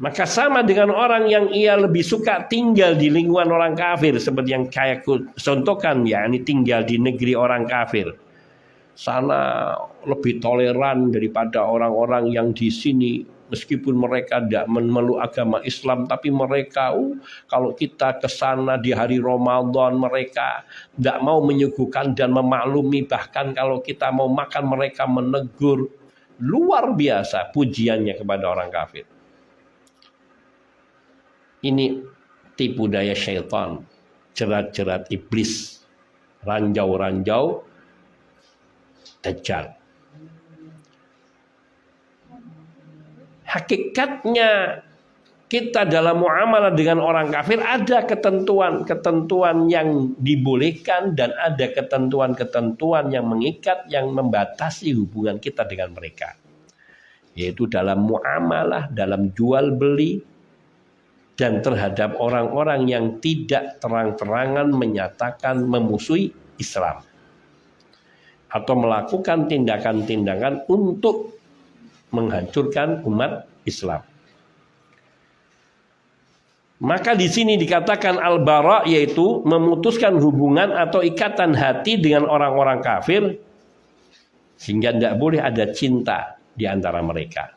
Maka sama dengan orang yang ia lebih suka tinggal di lingkungan orang kafir, seperti yang kayak contohkan, ya, ini tinggal di negeri orang kafir. Sana lebih toleran daripada orang-orang yang di sini, meskipun mereka tidak memeluk agama Islam, tapi mereka, kalau kita ke sana di hari Ramadan, mereka tidak mau menyuguhkan dan memaklumi, bahkan kalau kita mau makan mereka menegur. Luar biasa pujiannya kepada orang kafir. Ini tipu daya syaitan, jerat-jerat iblis, ranjau-ranjau Dajjal. Hakikatnya kita dalam muamalah dengan orang kafir ada ketentuan-ketentuan yang dibolehkan dan ada ketentuan-ketentuan yang mengikat, yang membatasi hubungan kita dengan mereka. Yaitu dalam muamalah, dalam jual beli, dan terhadap orang-orang yang tidak terang-terangan menyatakan memusuhi Islam atau melakukan tindakan-tindakan untuk menghancurkan umat Islam. Maka di sini dikatakan al-bara, yaitu memutuskan hubungan atau ikatan hati dengan orang-orang kafir sehingga tidak boleh ada cinta di antara mereka.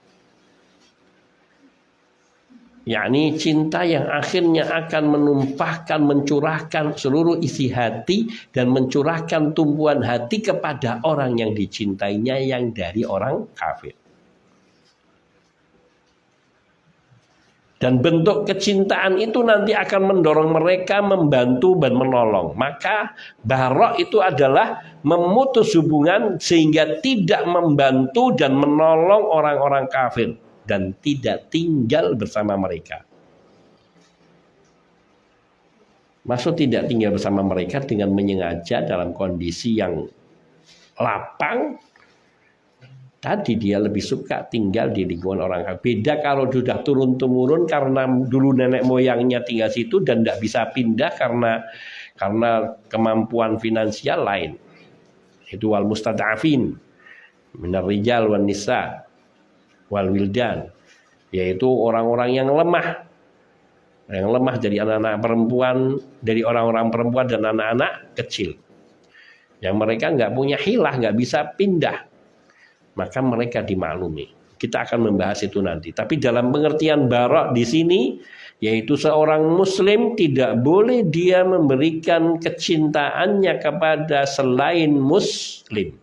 Yakni cinta yang akhirnya akan menumpahkan, mencurahkan seluruh isi hati dan mencurahkan tumpuan hati kepada orang yang dicintainya yang dari orang kafir. Dan bentuk kecintaan itu nanti akan mendorong mereka membantu dan menolong. Maka bara' itu adalah memutus hubungan sehingga tidak membantu dan menolong orang-orang kafir dan tidak tinggal bersama mereka. Maksud tidak tinggal bersama mereka dengan menyengaja dalam kondisi yang lapang. Tadi dia lebih suka tinggal di lingkungan orang kafir. Beda kalau sudah turun-temurun karena dulu nenek moyangnya tinggal situ dan tidak bisa pindah karena kemampuan finansial lain. Itu wal mustad'afin minar rijal wan nisa wal wildan, yaitu orang-orang yang lemah dari anak-anak perempuan, dari orang-orang perempuan dan anak-anak kecil yang mereka nggak punya hilah, nggak bisa pindah, maka mereka dimaklumi. Kita akan membahas itu nanti. Tapi dalam pengertian bara' di sini, yaitu seorang muslim tidak boleh dia memberikan kecintaannya kepada selain muslim.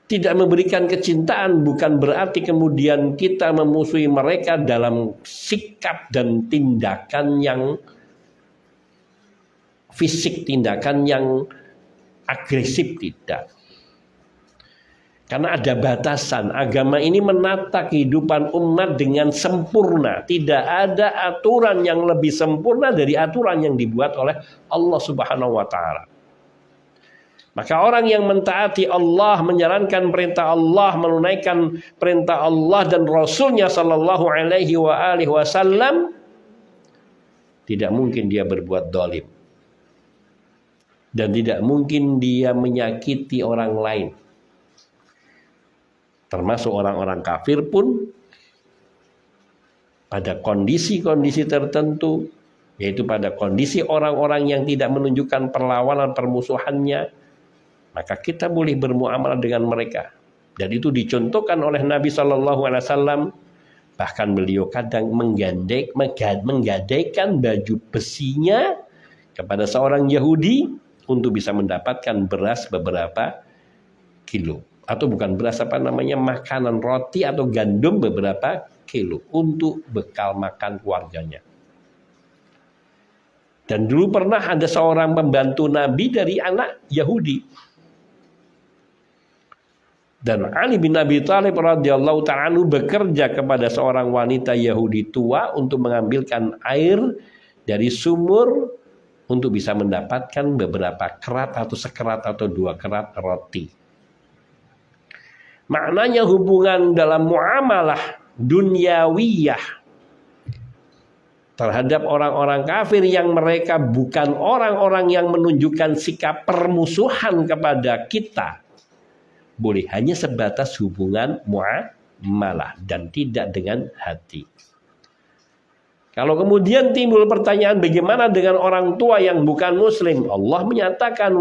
Tidak memberikan kecintaan bukan berarti kemudian kita memusuhi mereka dalam sikap dan tindakan yang fisik, tindakan yang agresif, tidak. Karena ada batasan. Agama ini menata kehidupan umat dengan sempurna. Tidak ada aturan yang lebih sempurna dari aturan yang dibuat oleh Allah Subhanahu wa Ta'ala. Maka orang yang mentaati Allah, menjalankan perintah Allah, menunaikan perintah Allah dan Rasulnya Sallallahu Alaihi Wasallam, tidak mungkin dia berbuat zalim dan tidak mungkin dia menyakiti orang lain. Termasuk orang-orang kafir pun pada kondisi-kondisi tertentu, yaitu pada kondisi orang-orang yang tidak menunjukkan perlawanan permusuhannya, maka kita boleh bermuamalah dengan mereka. Dan itu dicontohkan oleh Nabi SAW. Bahkan beliau kadang menggadaikan baju besinya kepada seorang Yahudi untuk bisa mendapatkan beras beberapa kilo. Atau bukan beras, makanan roti atau gandum beberapa kilo untuk bekal makan keluarganya. Dan dulu pernah ada seorang pembantu Nabi dari anak Yahudi. Dan Ali bin Abi Thalib radhiyallahu ta'ala anhu bekerja kepada seorang wanita Yahudi tua untuk mengambilkan air dari sumur untuk bisa mendapatkan beberapa kerat atau sekerat atau 2 kerat roti. Maknanya hubungan dalam muamalah dunyawiyah terhadap orang-orang kafir yang mereka bukan orang-orang yang menunjukkan sikap permusuhan kepada kita, boleh hanya sebatas hubungan muamalah dan tidak dengan hati. Kalau kemudian timbul pertanyaan bagaimana dengan orang tua yang bukan muslim, Allah menyatakan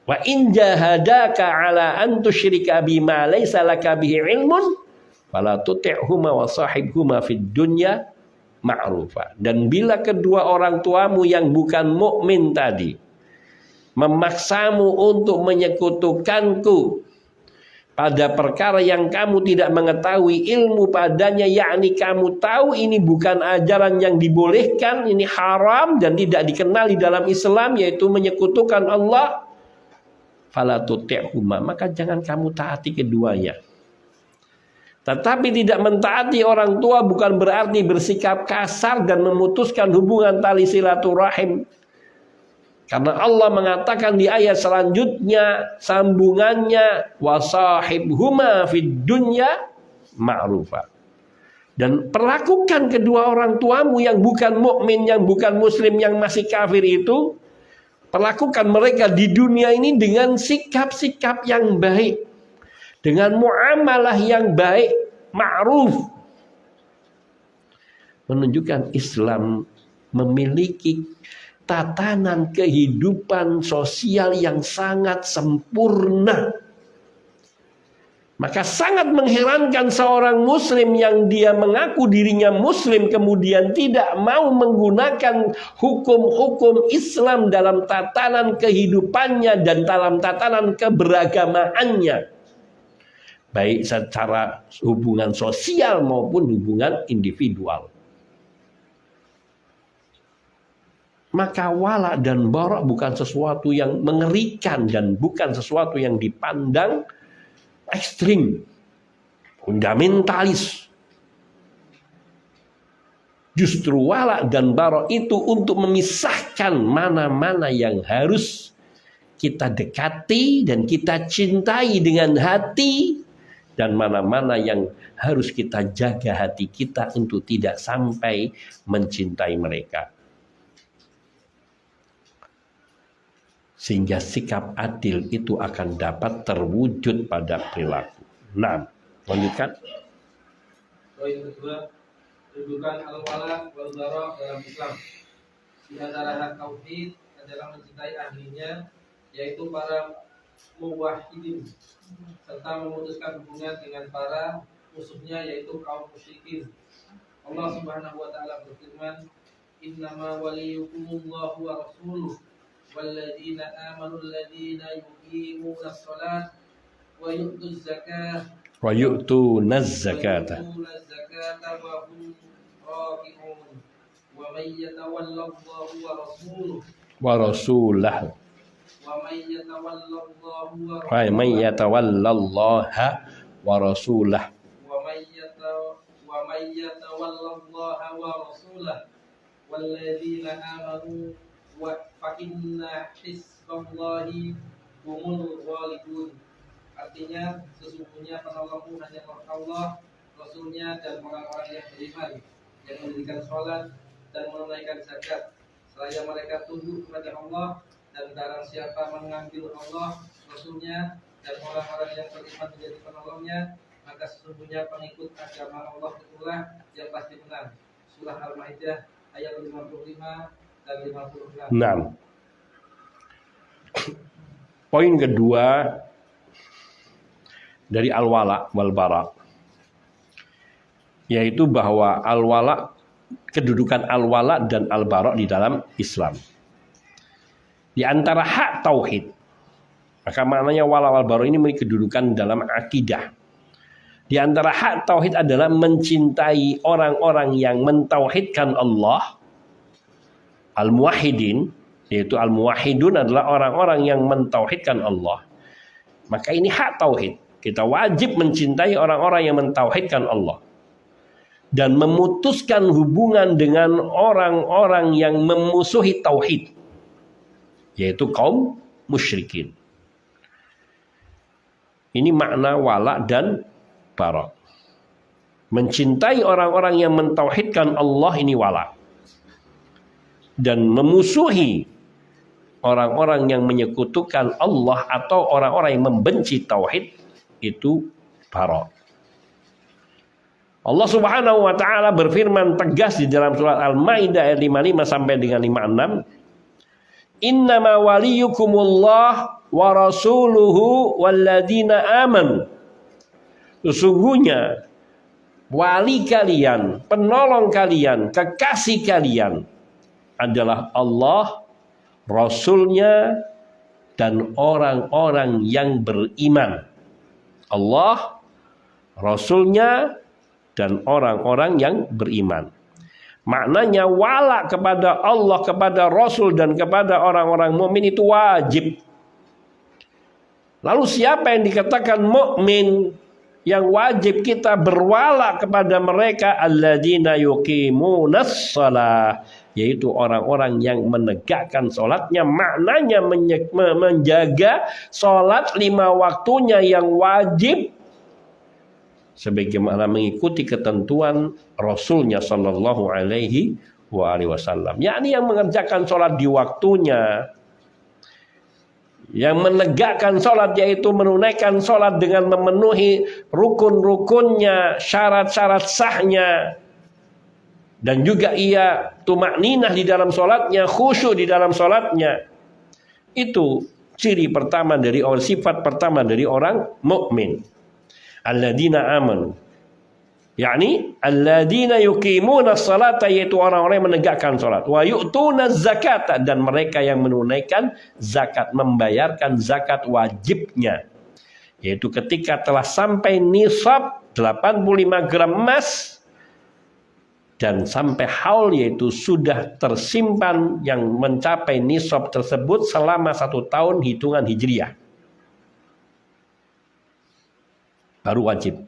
wa in jahadaka ala an tusyrika bima laysa laka bihi ilmun fala tuti'huma wa sahibhuma fid dunya ma'rufa. Dan bila kedua orang tuamu yang bukan mukmin tadi memaksamu untuk menyekutukanku pada perkara yang kamu tidak mengetahui ilmu padanya, yakni kamu tahu ini bukan ajaran yang dibolehkan, ini haram dan tidak dikenal di dalam Islam, yaitu menyekutukan Allah, fala tuti'huma, maka jangan kamu taati keduanya. Tetapi tidak mentaati orang tua bukan berarti bersikap kasar dan memutuskan hubungan tali silaturahim. Karena Allah mengatakan di ayat selanjutnya sambungannya wasahibhuma fid dunya ma'rufa. Dan perlakukan kedua orang tuamu yang bukan mukmin, yang bukan muslim, yang masih kafir itu, perlakukan mereka di dunia ini dengan sikap-sikap yang baik, dengan muamalah yang baik, ma'ruf. Menunjukkan Islam memiliki tatanan kehidupan sosial yang sangat sempurna. Maka sangat mengherankan seorang muslim yang dia mengaku dirinya muslim kemudian tidak mau menggunakan hukum-hukum Islam dalam tatanan kehidupannya dan dalam tatanan keberagamaannya, baik secara hubungan sosial maupun hubungan individual. Maka wala dan bara bukan sesuatu yang mengerikan dan bukan sesuatu yang dipandang ekstrim, fundamentalis. Justru wala dan bara itu untuk memisahkan mana-mana yang harus kita dekati dan kita cintai dengan hati, dan mana-mana yang harus kita jaga hati kita untuk tidak sampai mencintai mereka. Sehingga sikap adil itu akan dapat terwujud pada perilaku. Nah, lanjutkan. Poin kedua, kedudukan al-wala wal bara dalam Islam. Di antara hak tauhid adalah mencintai ahlinya, yaitu para muwahhidin, serta memutuskan hubungan dengan para musuhnya, yaitu kaum musyrikin. Allah Subhanahu wa taala berfirman, "Innama waliyukumullahu wa rasuluhu walladzina amanu alladzina yuqimuna shalah wa yu'tuz zakata wa yu'tunaz zakata wa hum raki'un wa may yatawallallahu wa rasulahu wa may yatawallallaha wa rasulahu walladzina amanu wa fa inna hizballahi humul ghalibun. Artinya sesungguhnya penolongmu hanya Allah, Rasulnya dan orang-orang yang beriman, yang mendirikan sholat dan menunaikan zakat, seraya mereka tunduk kepada Allah. Dan barang siapa mengambil Allah, Rasulnya dan orang-orang yang beriman menjadi penolongnya, maka sesungguhnya pengikut agama Allah itulah yang pasti menang. Surah Al-Maidah ayat 55 dan 56. Nah, poin kedua dari al-wala wal bara, yaitu bahwa al-wala, kedudukan al-wala dan al-bara di dalam Islam. Di antara hak tauhid, maka maknanya wala wal bara ini memiliki kedudukan dalam akidah. Di antara hak tauhid adalah mencintai orang-orang yang mentauhidkan Allah, al-muwahhidin, yaitu al-muwahhidun adalah orang-orang yang mentauhidkan Allah. Maka ini hak tauhid. Kita wajib mencintai orang-orang yang mentauhidkan Allah dan memutuskan hubungan dengan orang-orang yang memusuhi tauhid, yaitu kaum musyrikin. Ini makna wala dan bara. Mencintai orang-orang yang mentauhidkan Allah ini wala. Dan memusuhi orang-orang yang menyekutukan Allah atau orang-orang yang membenci tauhid itu bara. Allah Subhanahu wa taala berfirman tegas di dalam surat Al-Maidah ayat 55 sampai dengan 56. Innama waliyukumullah wa rasuluhu walladzina amanu. Sesungguhnya wali kalian, penolong kalian, kekasih kalian adalah Allah, Rasulnya, dan orang-orang yang beriman. Allah, Rasulnya, dan orang-orang yang beriman. Maknanya wala kepada Allah, kepada Rasul, dan kepada orang-orang mukmin itu wajib. Lalu siapa yang dikatakan mukmin? Yang wajib kita berwala kepada mereka alladzina yuqimunas shalah, yaitu orang-orang yang menegakkan sholatnya. Maknanya menjaga sholat 5 waktunya yang wajib sebagaimana mengikuti ketentuan Rasulnya Shallallahu Alaihi Wasallam. Yakni yang mengerjakan sholat di waktunya, yang menegakkan sholat, yaitu menunaikan sholat dengan memenuhi rukun-rukunnya, syarat-syarat sahnya, dan juga ia tumakninah di dalam sholatnya, khusyuk di dalam sholatnya. Itu ciri pertama dari orang, sifat pertama dari orang mukmin. Alladzina amanu, yakni alladzina yuqimuna sholata, yaitu orang-orang yang menegakkan sholat, wa yu'tuna zakata, dan mereka yang menunaikan zakat, membayarkan zakat wajibnya, yaitu ketika telah sampai nisab 85 gram emas dan sampai haul, yaitu sudah tersimpan yang mencapai nisab tersebut selama 1 tahun hitungan hijriah, baru wajib.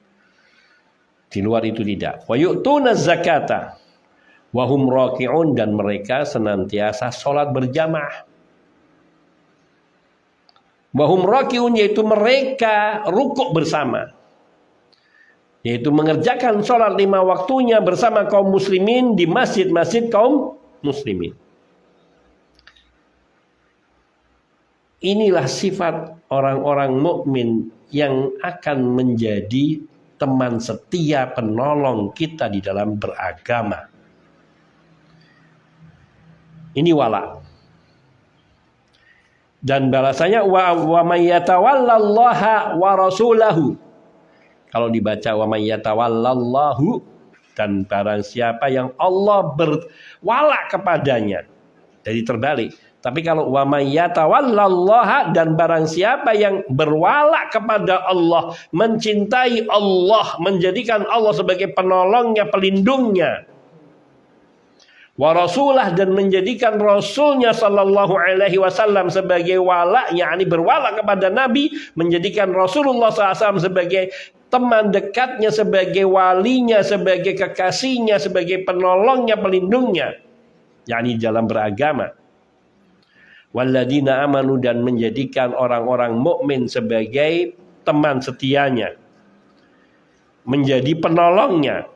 Di luar itu tidak. Wa yu'tuna zakata wa hum raki'un, dan mereka senantiasa sholat berjamaah. Wa hum raki'un, yaitu mereka rukuk bersama, yaitu mengerjakan sholat 5 waktunya bersama kaum muslimin di masjid-masjid kaum muslimin. Inilah sifat orang-orang mukmin yang akan menjadi teman setia, penolong kita di dalam beragama. Ini wala. Dan balasannya wa may yatawallallaha wa rasulahu. Kalau dibaca wa may yatawallallahu, dan barang siapa yang Allah berwala kepadanya. Jadi terbalik. Tapi kalau wa may yatawallallaha, dan barang siapa yang berwala kepada Allah, mencintai Allah, menjadikan Allah sebagai penolongnya, pelindungnya, wa rasulah, dan menjadikan Rasulnya Sallallahu Alaihi Wasallam sebagai wala, yakni berwala kepada Nabi, menjadikan Rasulullah SAW sebagai teman dekatnya, sebagai walinya, sebagai kekasihnya, sebagai penolongnya, pelindungnya, yakni dalam beragama. Walladzina amanu, dan menjadikan orang-orang mukmin sebagai teman setianya, menjadi penolongnya.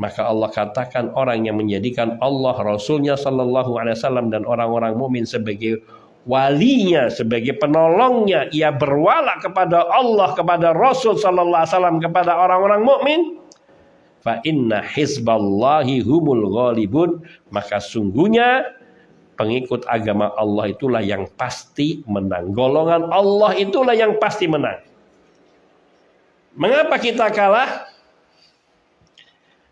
Maka Allah katakan orang yang menjadikan Allah, Rasulnya Sallallahu Alaihi Wasallam, dan orang-orang mukmin sebagai walinya, sebagai penolongnya, ia berwala kepada Allah, kepada Rasul Sallallahu Alaihi Wasallam, kepada orang-orang mukmin. Fa inna hizballahi humul ghalibun, maka sungguhnya pengikut agama Allah itulah yang pasti menang. Golongan Allah itulah yang pasti menang. Mengapa kita kalah?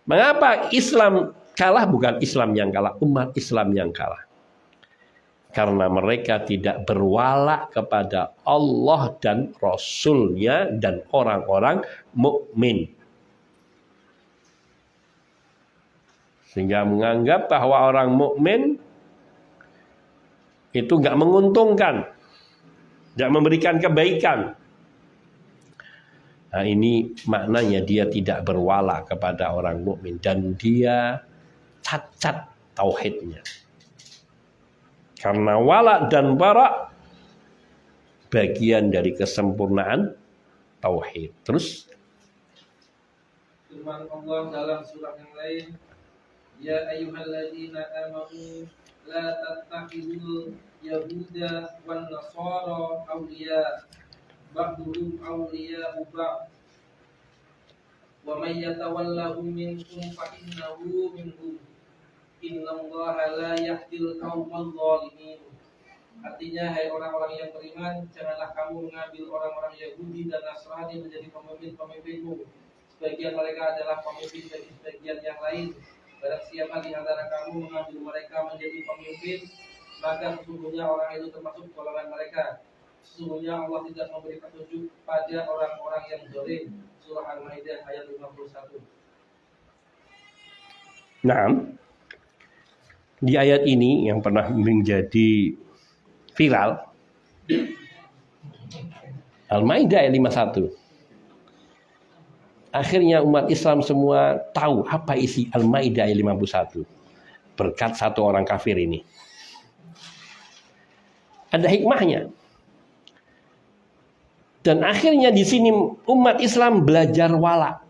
Mengapa Islam kalah? Bukan Islam yang kalah, umat Islam yang kalah. karena mereka tidak berwala kepada Allah dan Rasul-Nya dan orang-orang mukmin. Sehingga menganggap bahwa orang mukmin itu nggak menguntungkan, nggak memberikan kebaikan. Nah, ini maknanya dia tidak berwala kepada orang mukmin dan dia cacat tauhidnya. Karena wala dan bara bagian dari kesempurnaan tauhid. Terus firman Allah dalam surat yang lain, ya ayyuhalladzina amanu la tattakhidul yahuda wan nasara awliya ba'duhum awliya'u ba'd wa may yatawallahum minkum fa innahu minhum innallaha la yahdil qaumal zalimin. Artinya, hai orang-orang yang beriman, janganlah kamu mengambil orang-orang Yahudi dan Nasrani menjadi pemimpin-pemimpinmu. Sebagian mereka adalah pemimpin bagi sebagian yang lain. Barang siapa di antara kamu mengambil mereka menjadi pemimpin, maka sesungguhnya orang itu termasuk golongan mereka. Sesungguhnya Allah tidak memberi petunjuk pada orang-orang yang zalim. Surah Al-Maidah ayat 51. Nah, di ayat ini yang pernah menjadi viral, Al-Maidah ayat 51. Akhirnya umat Islam semua tahu apa isi Al-Maidah ayat 51 berkat satu orang kafir ini. Ada hikmahnya. Dan akhirnya di sini umat Islam belajar wala.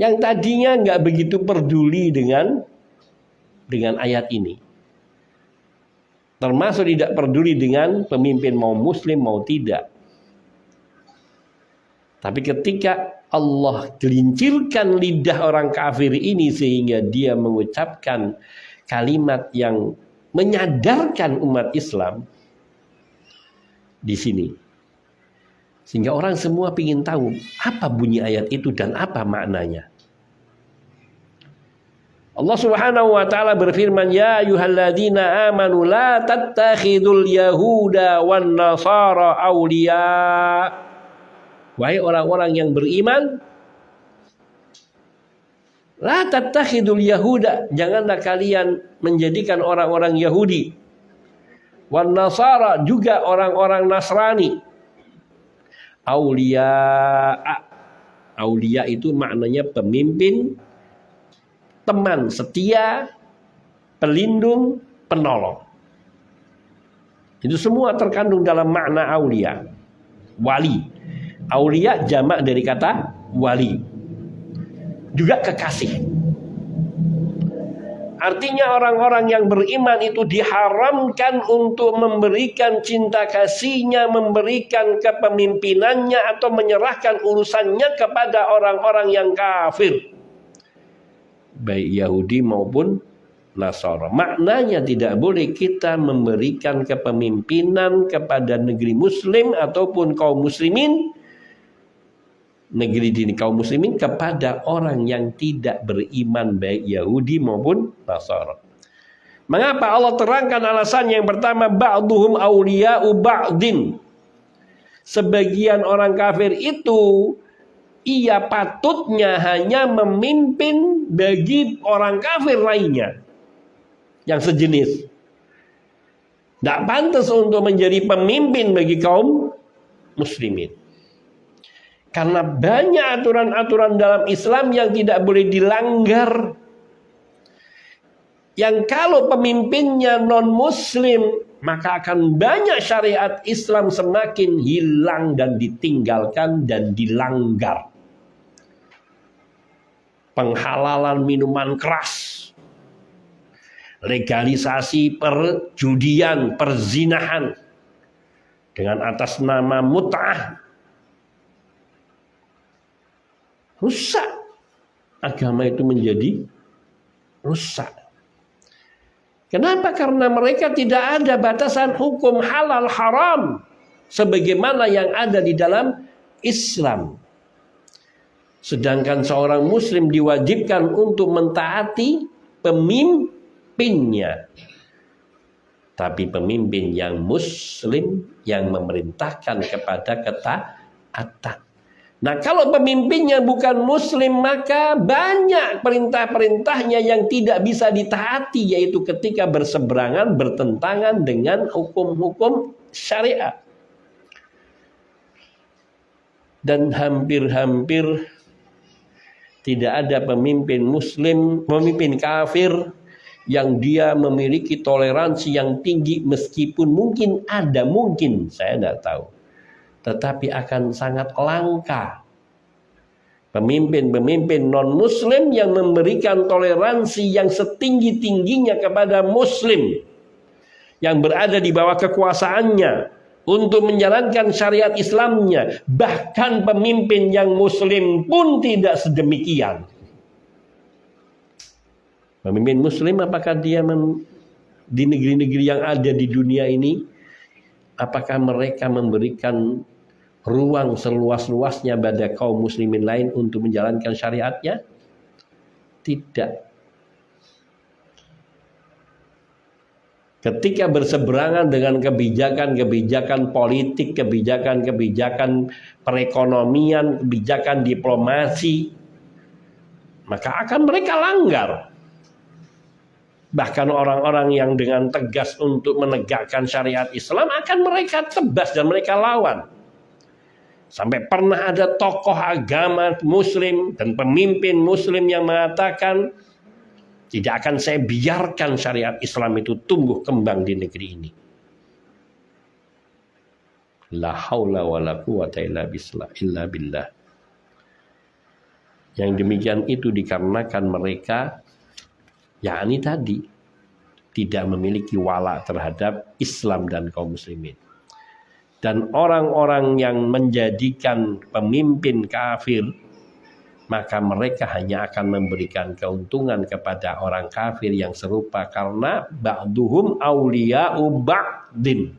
Yang tadinya nggak begitu peduli dengan ayat ini. Termasuk tidak peduli dengan pemimpin mau muslim mau tidak. Tapi ketika Allah gelincirkan lidah orang kafir ini sehingga dia mengucapkan kalimat yang menyadarkan umat Islam di sini. Sehingga orang semua ingin tahu apa bunyi ayat itu dan apa maknanya. Allah Subhanahu wa taala berfirman, ya ayyuhalladzina amanu la tattakhidul yahuda wan nasara awliya. Wahai orang-orang yang beriman, la tattakhidul yahuda, janganlah kalian menjadikan orang-orang Yahudi, wan nasara, juga orang-orang Nasrani, awliya. Awliya itu maknanya pemimpin, teman setia, pelindung, penolong. Itu semua terkandung dalam makna aulia. Wali. Aulia jamak dari kata wali. Juga kekasih. Artinya orang-orang yang beriman itu diharamkan untuk memberikan cinta kasihnya, memberikan kepemimpinannya atau menyerahkan urusannya kepada orang-orang yang kafir. Baik Yahudi maupun Nasara. Maknanya tidak boleh kita memberikan kepemimpinan kepada negeri muslim ataupun kaum muslimin, negeri dini kaum muslimin, kepada orang yang tidak beriman baik Yahudi maupun Nasara. Mengapa Allah terangkan alasan yang pertama, ba'duhum awliya'u ba'din. Sebagian orang kafir itu ia patutnya hanya memimpin bagi orang kafir lainnya yang sejenis. Tidak pantas untuk menjadi pemimpin bagi kaum muslimin. Karena banyak aturan-aturan dalam Islam yang tidak boleh dilanggar. Yang kalau pemimpinnya non-muslim, maka akan banyak syariat Islam semakin hilang dan ditinggalkan dan dilanggar. Penghalalan minuman keras, legalisasi perjudian, perzinahan dengan atas nama mut'ah, rusak. Agama itu menjadi rusak. Kenapa? Karena mereka tidak ada batasan hukum halal haram sebagaimana yang ada di dalam Islam. Sedangkan seorang muslim diwajibkan untuk mentaati pemimpinnya. tapi pemimpin yang muslim yang memerintahkan kepada ketaatan. Nah, kalau pemimpinnya bukan muslim, maka banyak perintah-perintahnya yang tidak bisa ditaati, yaitu ketika berseberangan, bertentangan dengan hukum-hukum syariat. Dan hampir-hampir tidak ada pemimpin muslim, pemimpin kafir yang dia memiliki toleransi yang tinggi, meskipun mungkin ada, mungkin saya tidak tahu. Tetapi akan sangat langka pemimpin-pemimpin non-muslim yang memberikan toleransi yang setinggi-tingginya kepada muslim yang berada di bawah kekuasaannya untuk menjalankan syariat Islamnya. Bahkan pemimpin yang muslim pun tidak sedemikian. Pemimpin muslim, apakah dia di negeri-negeri yang ada di dunia ini, apakah mereka memberikan ruang seluas-luasnya pada kaum muslimin lain untuk menjalankan syariatnya? Tidak. Ketika berseberangan dengan kebijakan-kebijakan politik, kebijakan-kebijakan perekonomian, kebijakan diplomasi, maka akan mereka langgar. Bahkan orang-orang yang dengan tegas untuk menegakkan syariat Islam akan mereka tebas dan mereka lawan. Sampai pernah ada tokoh agama muslim dan pemimpin muslim yang mengatakan, tidak akan saya biarkan syariat Islam itu tumbuh kembang di negeri ini. La haula wa la quwata illa billah. Yang demikian itu dikarenakan mereka, yakni tadi, tidak memiliki wala terhadap Islam dan kaum muslimin. Dan orang-orang yang menjadikan pemimpin kafir, maka mereka hanya akan memberikan keuntungan kepada orang kafir yang serupa, karena ba'duhum awliya'u ba'din.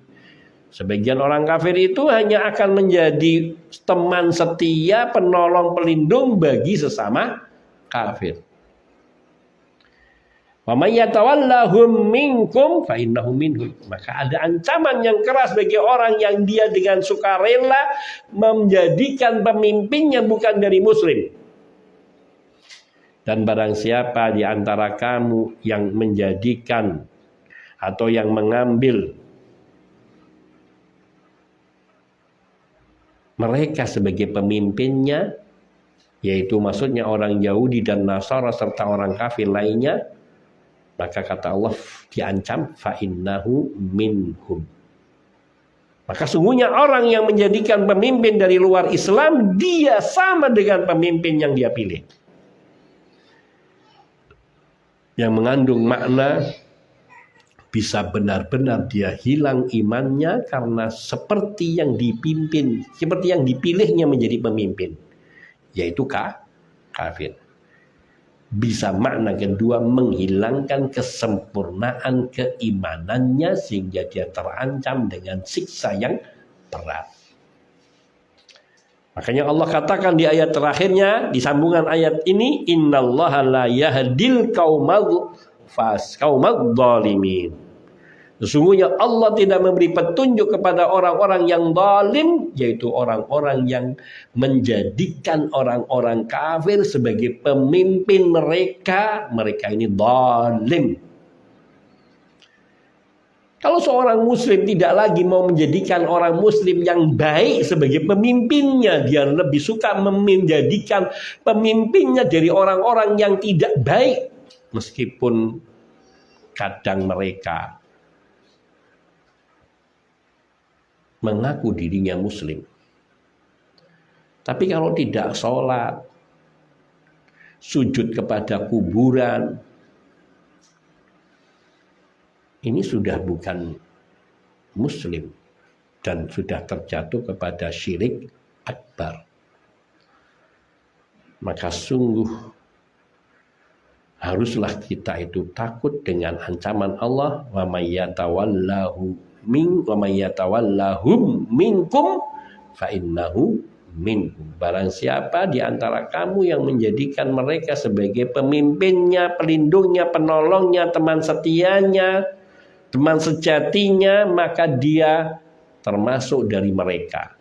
Sebagian orang kafir itu hanya akan menjadi teman setia, penolong, pelindung bagi sesama kafir. Wa may yatawallahum minkum fa innahu minhum. Maka ada ancaman yang keras bagi orang yang dia dengan sukarela menjadikan pemimpinnya bukan dari muslim. Dan barang siapa di antara kamu yang menjadikan atau yang mengambil mereka sebagai pemimpinnya, yaitu maksudnya orang Yahudi dan Nasara serta orang kafir lainnya, maka kata Allah diancam fa innahu minhum. Maka sungguhnya orang yang menjadikan pemimpin dari luar Islam, dia sama dengan pemimpin yang dia pilih. Yang mengandung makna bisa benar-benar dia hilang imannya karena seperti yang dipimpin, seperti yang dipilihnya menjadi pemimpin, yaitu kafir. Bisa makna kedua, menghilangkan kesempurnaan keimanannya sehingga dia terancam dengan siksa yang berat. Makanya Allah katakan di ayat terakhirnya, di sambungan ayat ini, innallaha la yahdil qaumadz zalimin. Sesungguhnya Allah tidak memberi petunjuk kepada orang-orang yang zalim, yaitu orang-orang yang menjadikan orang-orang kafir sebagai pemimpin mereka. Mereka ini zalim. Kalau seorang muslim tidak lagi mau menjadikan orang muslim yang baik sebagai pemimpinnya, dia lebih suka menjadikan pemimpinnya dari orang-orang yang tidak baik, meskipun kadang mereka mengaku dirinya muslim. Tapi kalau tidak sholat, sujud kepada kuburan, ini sudah bukan muslim dan sudah terjatuh kepada syirik akbar. Maka sungguh haruslah kita itu takut dengan ancaman Allah, wa may yatawallahum minkum fa innahu minhum. Barang siapa di antara kamu yang menjadikan mereka sebagai pemimpinnya, pelindungnya, penolongnya, teman setianya, teman sejatinya, maka dia termasuk dari mereka.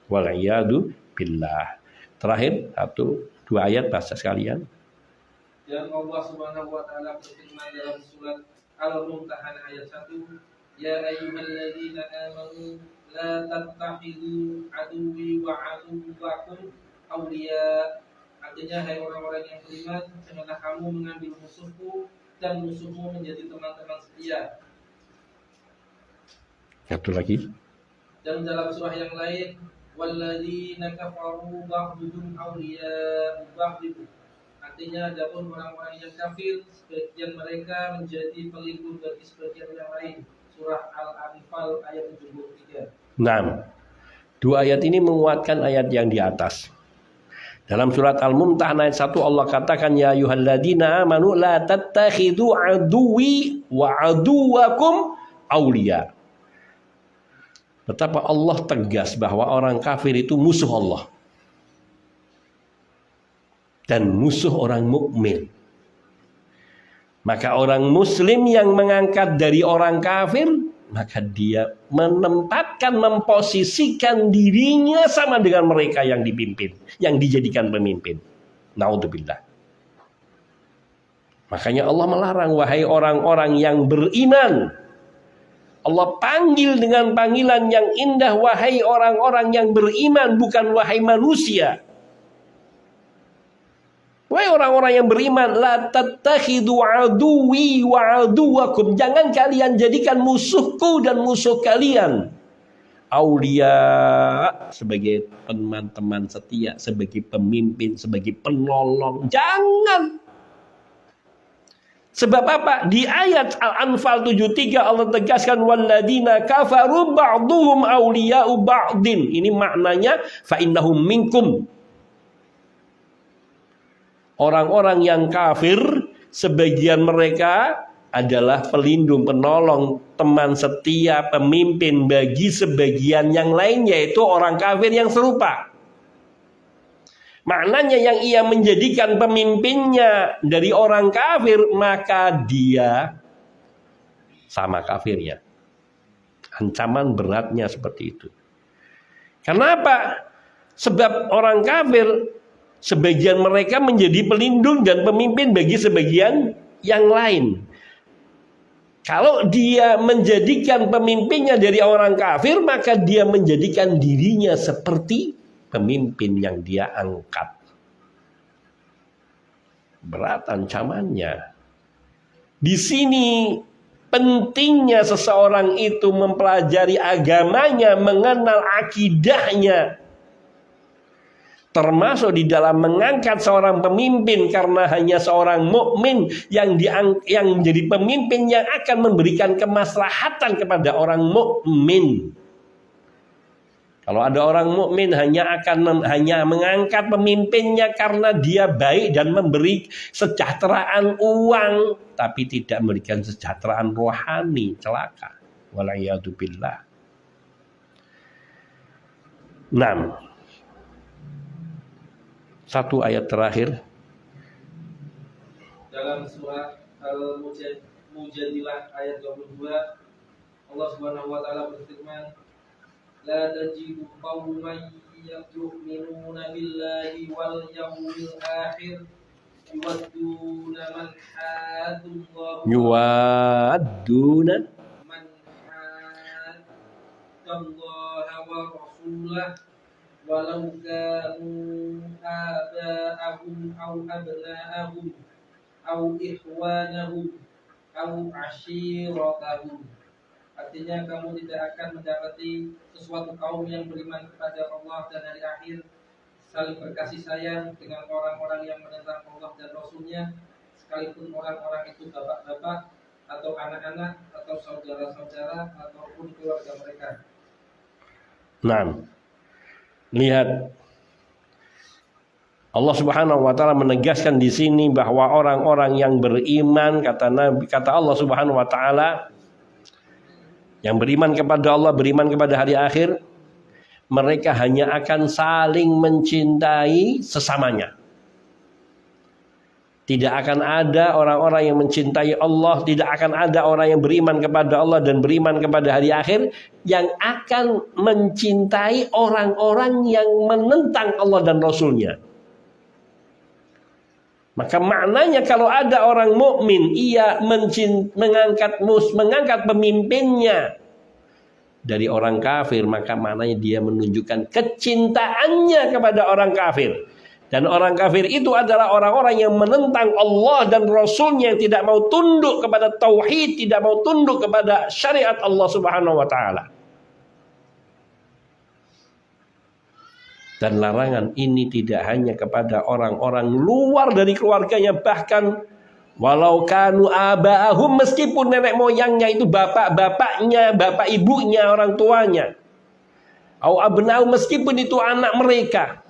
Wal'iyadu billah. Terakhir, 1-2 ayat bahasa sekalian. Dan Allah Subhanahu wa taala berfirman dalam surat Al-Mumtahanah ayat 1, ya ayyuhalladzina amanu la tattakhidhu aduwwi wa aduwwakum awliya. Artinya, hai orang-orang yang beriman, janganlah kamu mengambil musuhku dan musuhmu menjadi teman-teman setia. Satu lagi. Dan dalam surah yang lain, walladzina kafaru ba'duhum awliya'u ba'd. Artinya, adapun orang-orang yang kafir, sebagian mereka menjadi pelindung bagi sebagian yang lain. Surah Al-Anfal ayat 73. Nah, 2 ayat ini menguatkan ayat yang di atas. Dalam surat Al-Mumtahanah ayat 1 Allah katakan, ya ayyuhalladzina amanu la tattakhidhu aduwwi wa aduwwakum awliya. Betapa Allah tegas bahwa orang kafir itu musuh Allah dan musuh orang mukmin. Maka orang muslim yang mengangkat dari orang kafir, maka dia menempatkan, memposisikan dirinya sama dengan mereka yang dipimpin, yang dijadikan pemimpin. Naudzubillah. Makanya Allah melarang, wahai orang-orang yang beriman. Allah panggil dengan panggilan yang indah, wahai orang-orang yang beriman, bukan wahai manusia. Wahai orang-orang yang beriman, la tattakhidhu aduwwi wa aduwwakum. Jangan kalian jadikan musuhku dan musuh kalian aulia, sebagai teman-teman setia, sebagai pemimpin, sebagai penolong. Jangan. Sebab apa? Di ayat Al-Anfal 73 Allah tegaskan, walladzina kafaru ba'duhum auliya'u ba'din. Ini maknanya fa innahum minkum. Orang-orang yang kafir, sebagian mereka adalah pelindung, penolong, teman setia, pemimpin bagi sebagian yang lain, yaitu orang kafir yang serupa. Maknanya yang ia menjadikan pemimpinnya dari orang kafir, maka dia sama kafirnya. Ancaman beratnya seperti itu. Kenapa? Sebab orang kafir, sebagian mereka menjadi pelindung dan pemimpin bagi sebagian yang lain. Kalau dia menjadikan pemimpinnya dari orang kafir, maka dia menjadikan dirinya seperti pemimpin yang dia angkat. Berat ancamannya. Di sini pentingnya seseorang itu mempelajari agamanya, mengenal akidahnya. Termasuk di dalam mengangkat seorang pemimpin, karena hanya seorang mukmin yang menjadi pemimpin yang akan memberikan kemaslahatan kepada orang mukmin. Kalau ada orang mukmin hanya mengangkat pemimpinnya karena dia baik dan memberi kesejahteraan uang, tapi tidak memberikan kesejahteraan rohani, celaka. Wala'iyadzubillah. 6. 1 ayat terakhir dalam surah Al-Mujadilah ayat 22, Allah Subhanahu wa taala berfirman, la tajidu qauman yu'minuna billahi wal yawmil akhir yuwadduna man haddallaha wa rasulahu walau kanu aba'ahum aw abna'ahum aw ikhwanahum aw ashiratahum. Artinya, kamu tidak akan mendapati sesuatu kaum yang beriman kepada Allah dan hari akhir, saling berkasih sayang dengan orang-orang yang menentang Allah dan Rasulnya, sekalipun orang-orang itu bapak-bapak atau anak-anak atau saudara-saudara ataupun keluarga mereka. Nah, lihat, Allah Subhanahu wa taala menegaskan di sini bahwa orang-orang yang beriman, kata Allah Subhanahu wa taala, yang beriman kepada Allah, beriman kepada hari akhir, mereka hanya akan saling mencintai sesamanya. Tidak akan ada orang-orang yang mencintai Allah, tidak akan ada orang yang beriman kepada Allah dan beriman kepada hari akhir yang akan mencintai orang-orang yang menentang Allah dan Rasulnya. Maka maknanya kalau ada orang mukmin, ia mengangkat pemimpinnya dari orang kafir, maka maknanya dia menunjukkan kecintaannya kepada orang kafir. Dan orang kafir itu adalah orang-orang yang menentang Allah dan Rasulnya, yang tidak mau tunduk kepada tauhid, tidak mau tunduk kepada syariat Allah Subhanahu wa ta'ala. Dan larangan ini tidak hanya kepada orang-orang luar dari keluarganya, bahkan walau kanu aba'ahum, meskipun nenek moyangnya itu bapak-bapaknya, bapak ibunya, orang tuanya. Au abna'u, meskipun itu anak mereka.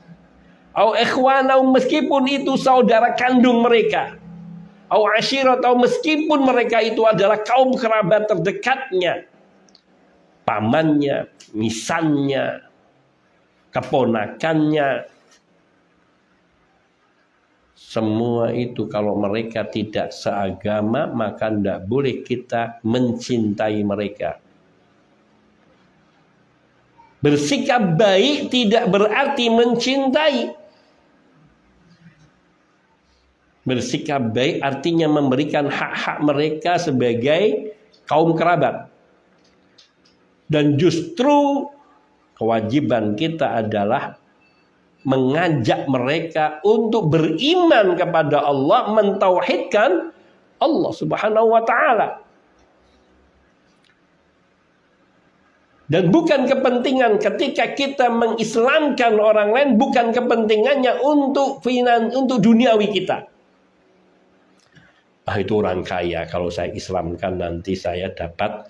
Au ikhwanau, meskipun itu saudara kandung mereka. Au asyiratau, meskipun mereka itu adalah kaum kerabat terdekatnya. Pamannya, misannya, keponakannya. Semua itu kalau mereka tidak seagama, maka tidak boleh kita mencintai mereka. Bersikap baik tidak berarti mencintai. Bersikap baik artinya memberikan hak-hak mereka sebagai kaum kerabat. Dan justru kewajiban kita adalah mengajak mereka untuk beriman kepada Allah, mentauhidkan Allah Subhanahu wa ta'ala. Dan bukan kepentingan ketika kita mengislamkan orang lain, bukan kepentingannya untuk duniawi kita. Itu orang kaya, kalau saya islamkan nanti saya dapat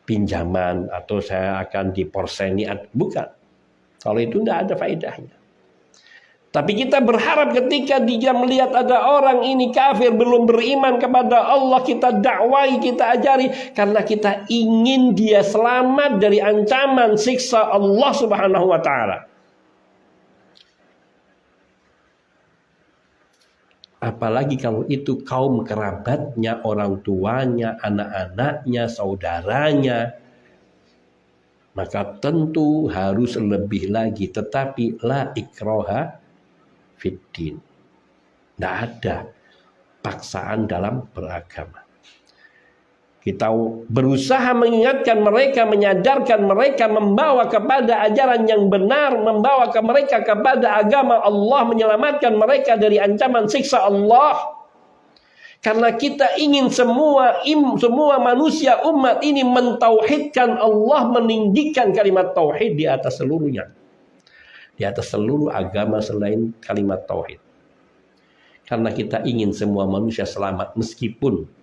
pinjaman atau saya akan diporseni. Bukan. Kalau itu tidak ada faedahnya. Tapi kita berharap ketika dia melihat ada orang ini kafir, belum beriman kepada Allah, kita dakwai, kita ajari, karena kita ingin dia selamat dari ancaman siksa Allah Subhanahu wa ta'ala. Apalagi kalau itu kaum kerabatnya, orang tuanya, anak-anaknya, saudaranya, maka tentu harus lebih lagi. Tetapi la ikraha fiddin. Tidak ada paksaan dalam beragama. Kita berusaha mengingatkan mereka, menyadarkan mereka, membawa kepada ajaran yang benar, membawa ke mereka kepada agama Allah, menyelamatkan mereka dari ancaman siksa Allah. Karena kita ingin semua manusia umat ini mentauhidkan Allah, meninggikan kalimat tauhid di atas seluruhnya. Di atas seluruh agama selain kalimat tauhid. Karena kita ingin semua manusia selamat, meskipun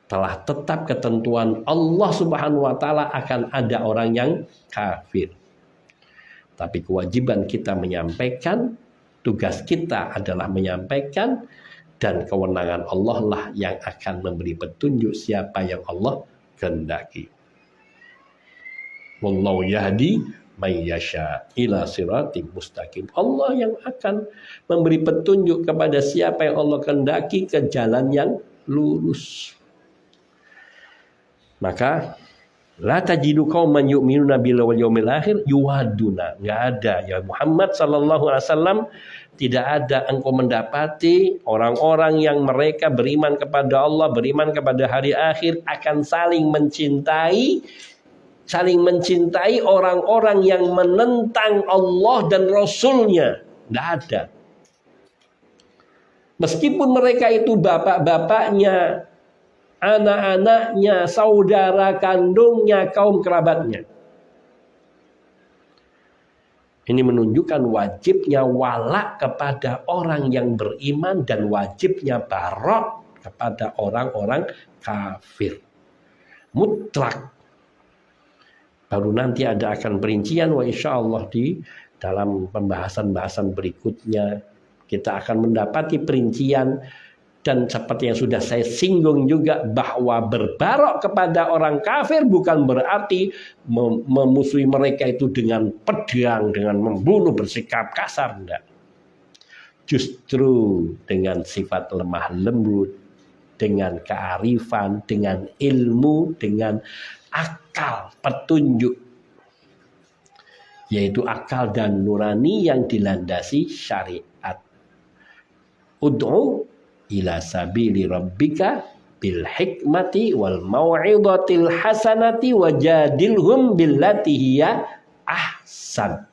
telah tetap ketentuan Allah Subhanahu wa ta'ala akan ada orang yang kafir. Tapi kewajiban kita menyampaikan, tugas kita adalah menyampaikan, dan kewenangan Allah lah yang akan memberi petunjuk siapa yang Allah kehendaki. Wallahu yahdi may yasha ila siratim mustaqim. Allah yang akan memberi petunjuk kepada siapa yang Allah kehendaki ke jalan yang lurus. Maka la tajidu qauman yu'minuna billahi wal yawmil akhir yuwaduna. Enggak ada ya Muhammad sallallahu alaihi wasallam, tidak ada engkau mendapati orang-orang yang mereka beriman kepada Allah, beriman kepada hari akhir akan saling mencintai orang-orang yang menentang Allah dan Rasulnya. Tidak ada. Meskipun mereka itu bapak-bapaknya, anak-anaknya, saudara kandungnya, kaum kerabatnya. Ini menunjukkan wajibnya wala kepada orang yang beriman dan wajibnya barok kepada orang-orang kafir. Mutlak. Baru nanti ada akan perincian, wa insyaallah di dalam pembahasan-bahasan berikutnya kita akan mendapati perincian. Dan seperti yang sudah saya singgung juga, bahwa berbarok kepada orang kafir bukan berarti memusuhi mereka itu dengan pedang, dengan membunuh, bersikap kasar, enggak. Justru dengan sifat lemah lembut, dengan kearifan, dengan ilmu, dengan akal, petunjuk, yaitu akal dan nurani yang dilandasi syariat. Ud'u ila sabili rabbika bil hikmati wal mau'izatil hasanati wajadilhum billati hiya ahsan.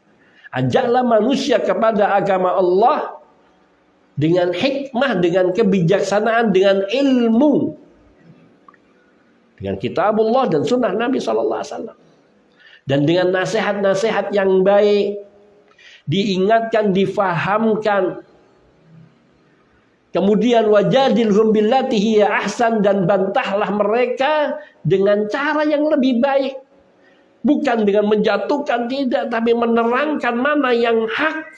Ajaklah manusia kepada agama Allah dengan hikmah, dengan kebijaksanaan, dengan ilmu, dengan kitabullah dan sunnah Nabi SAW, dan dengan nasihat-nasihat yang baik, diingatkan, difahamkan. Kemudian wajadilhum billati hiya ahsan, dan bantahlah mereka dengan cara yang lebih baik. Bukan dengan menjatuhkan, tidak, tapi menerangkan mana yang hak,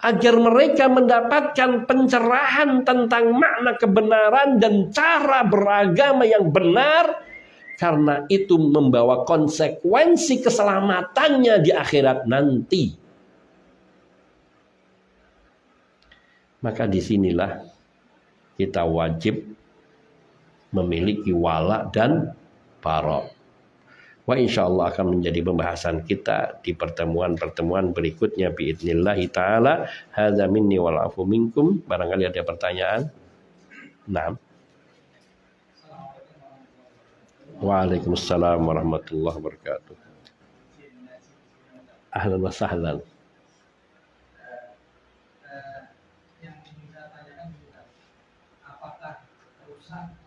agar mereka mendapatkan pencerahan tentang makna kebenaran dan cara beragama yang benar, karena itu membawa konsekuensi keselamatannya di akhirat nanti. Maka disinilah kita wajib memiliki wala dan bara. Wa insyaallah akan menjadi pembahasan kita di pertemuan-pertemuan berikutnya biidznillah taala. Hadza minni wal afu minkum. Barangkali ada pertanyaan. Naam. Waalaikumsalam warahmatullahi wabarakatuh. Ahlan wa sahlan. Yang ingin saya tanyakan juga, apakah rusak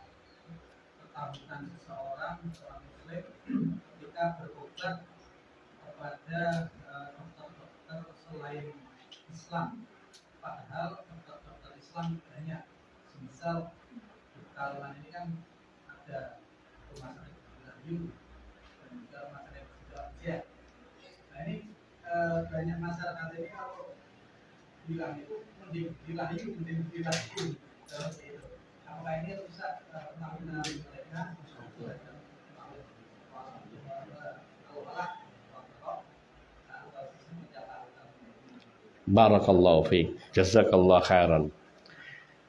ketahuan seorang muslim ketika berobat kepada dokter-dokter selain Islam, padahal dokter-dokter Islam banyak. Misal di Pekalongan ini kan ada rumah sakit Melayu dan juga rumah sakit Sidoarjo. Nah ini banyak masyarakat ini kalau bilang itu mending Melayu, mending Melayu. Apakah ini rusak penggunaan mereka? Barakallahu fiik. Jazakallahu khairan.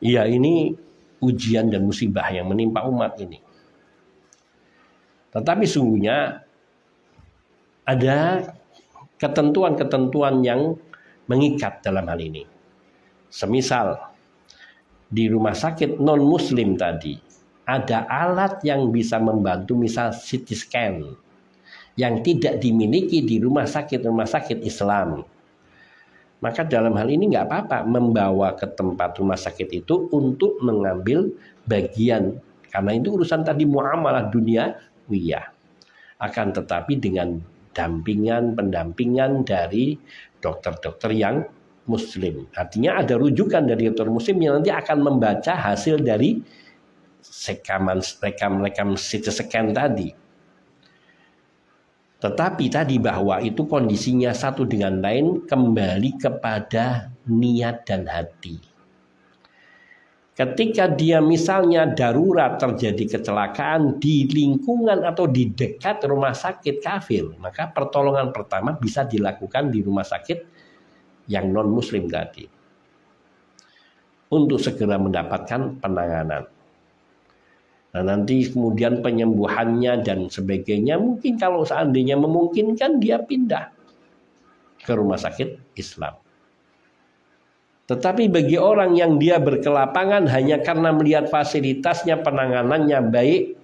Iya, ini ujian dan musibah yang menimpa umat ini. Tetapi sungguhnya ada ketentuan-ketentuan yang mengikat dalam hal ini. Semisal di rumah sakit non muslim tadi ada alat yang bisa membantu, misal CT scan, yang tidak dimiliki di rumah sakit Islam. Maka dalam hal ini nggak apa-apa membawa ke tempat rumah sakit itu untuk mengambil bagian, karena itu urusan tadi muamalah duniawiyah. Akan tetapi dengan pendampingan dari dokter-dokter yang muslim. Artinya ada rujukan dari dokter muslim yang nanti akan membaca hasil dari rekam CT scan tadi. Tetapi tadi bahwa itu kondisinya satu dengan lain, kembali kepada niat dan hati. Ketika dia misalnya darurat terjadi kecelakaan di lingkungan atau di dekat rumah sakit kafir, maka pertolongan pertama bisa dilakukan di rumah sakit yang non muslim tadi, untuk segera mendapatkan penanganan. Nah nanti kemudian penyembuhannya dan sebagainya, mungkin kalau seandainya memungkinkan dia pindah ke rumah sakit Islam. Tetapi bagi orang yang dia berkelapangan hanya karena melihat fasilitasnya, penanganannya baik,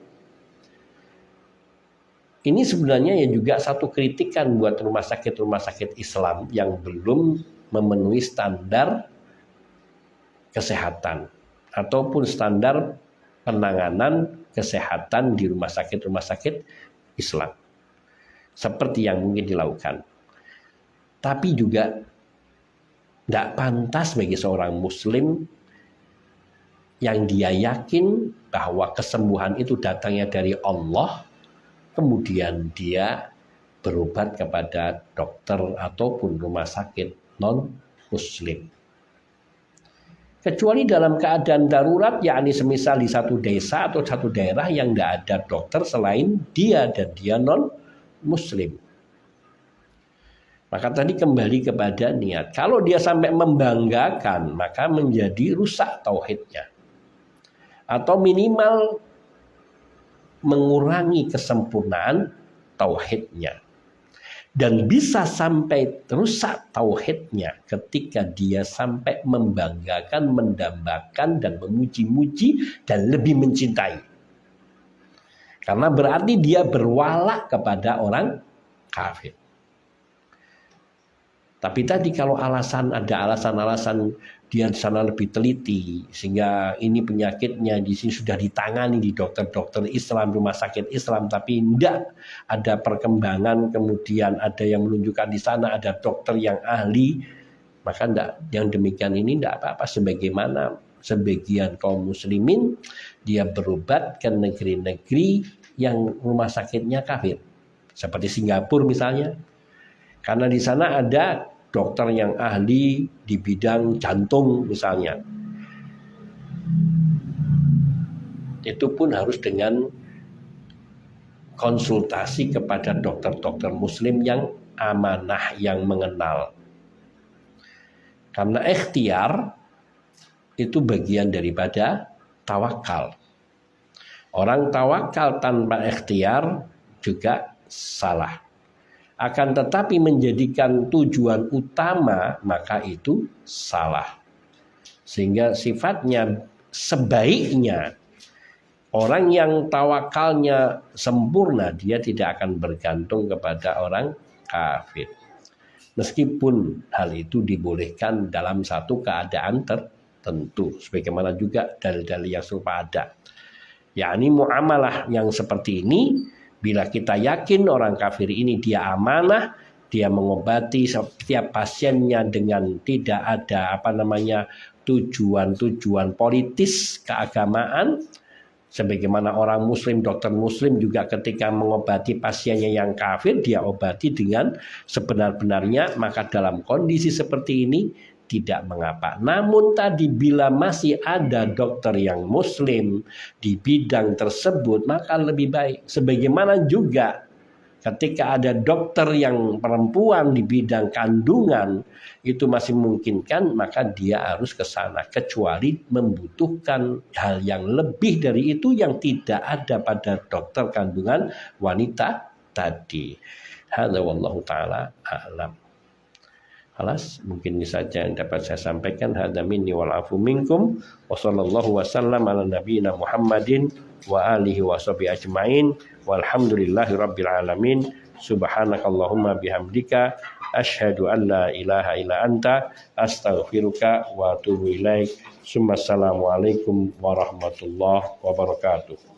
ini sebenarnya ya juga satu kritikan buat rumah sakit Islam yang belum memenuhi standar kesehatan ataupun standar penanganan kesehatan di rumah sakit Islam seperti yang mungkin dilakukan. Tapi juga tidak pantas bagi seorang muslim yang dia yakin bahwa kesembuhan itu datangnya dari Allah, kemudian dia berobat kepada dokter ataupun rumah sakit non muslim. Kecuali dalam keadaan darurat, yakni semisal di satu desa atau satu daerah yang tidak ada dokter selain dia dan dia non muslim. Maka tadi kembali kepada niat. Kalau dia sampai membanggakan, maka menjadi rusak tauhidnya. Atau minimal mengurangi kesempurnaan tauhidnya. Dan bisa sampai rusak tauhidnya ketika dia sampai membanggakan, mendambakan, dan memuji-muji, dan lebih mencintai. Karena berarti dia berwala kepada orang kafir. Tapi tadi kalau ada alasan-alasan dia di sana lebih teliti, sehingga ini penyakitnya di sini sudah ditangani di dokter-dokter Islam, rumah sakit Islam, tapi tidak ada perkembangan, kemudian ada yang menunjukkan di sana ada dokter yang ahli, maka tidak, yang demikian ini tidak apa-apa. Sebagaimana sebagian kaum muslimin dia berobat ke negeri-negeri yang rumah sakitnya kafir, seperti Singapura misalnya, karena di sana ada dokter yang ahli di bidang jantung misalnya. Itu pun harus dengan konsultasi kepada dokter-dokter muslim yang amanah, yang mengenal. Karena ikhtiar itu bagian daripada tawakal. Orang tawakal tanpa ikhtiar juga salah. Akan tetapi menjadikan tujuan utama, maka itu salah. Sehingga sifatnya sebaiknya orang yang tawakalnya sempurna, dia tidak akan bergantung kepada orang kafir. Meskipun hal itu dibolehkan dalam satu keadaan tertentu, sebagaimana juga dalil-dalil yang serupa ada. Yakni muamalah yang seperti ini, bila kita yakin orang kafir ini dia amanah, dia mengobati setiap pasiennya dengan tidak ada tujuan-tujuan politis keagamaan, sebagaimana orang muslim, dokter muslim juga ketika mengobati pasiennya yang kafir, dia obati dengan sebenar-benarnya, maka dalam kondisi seperti ini tidak mengapa. Namun tadi bila masih ada dokter yang muslim di bidang tersebut, maka lebih baik. Sebagaimana juga ketika ada dokter yang perempuan di bidang kandungan, itu masih memungkinkan, maka dia harus ke sana, kecuali membutuhkan hal yang lebih dari itu yang tidak ada pada dokter kandungan wanita tadi. Hadza wallahu taala a'lam. Alas, mungkin ini saja yang dapat saya sampaikan. Hadza minni wal afu minkum wa sallallahu wasallam ala nabiyina Muhammadin wa alihi wa sahbihi ajmain walhamdulillahi rabbil alamin. Subhanakallahumma bihamdika asyhadu an la ilaha illa anta astaghfiruka wa atubu ilaik. Assalamualaikum warahmatullahi wabarakatuh.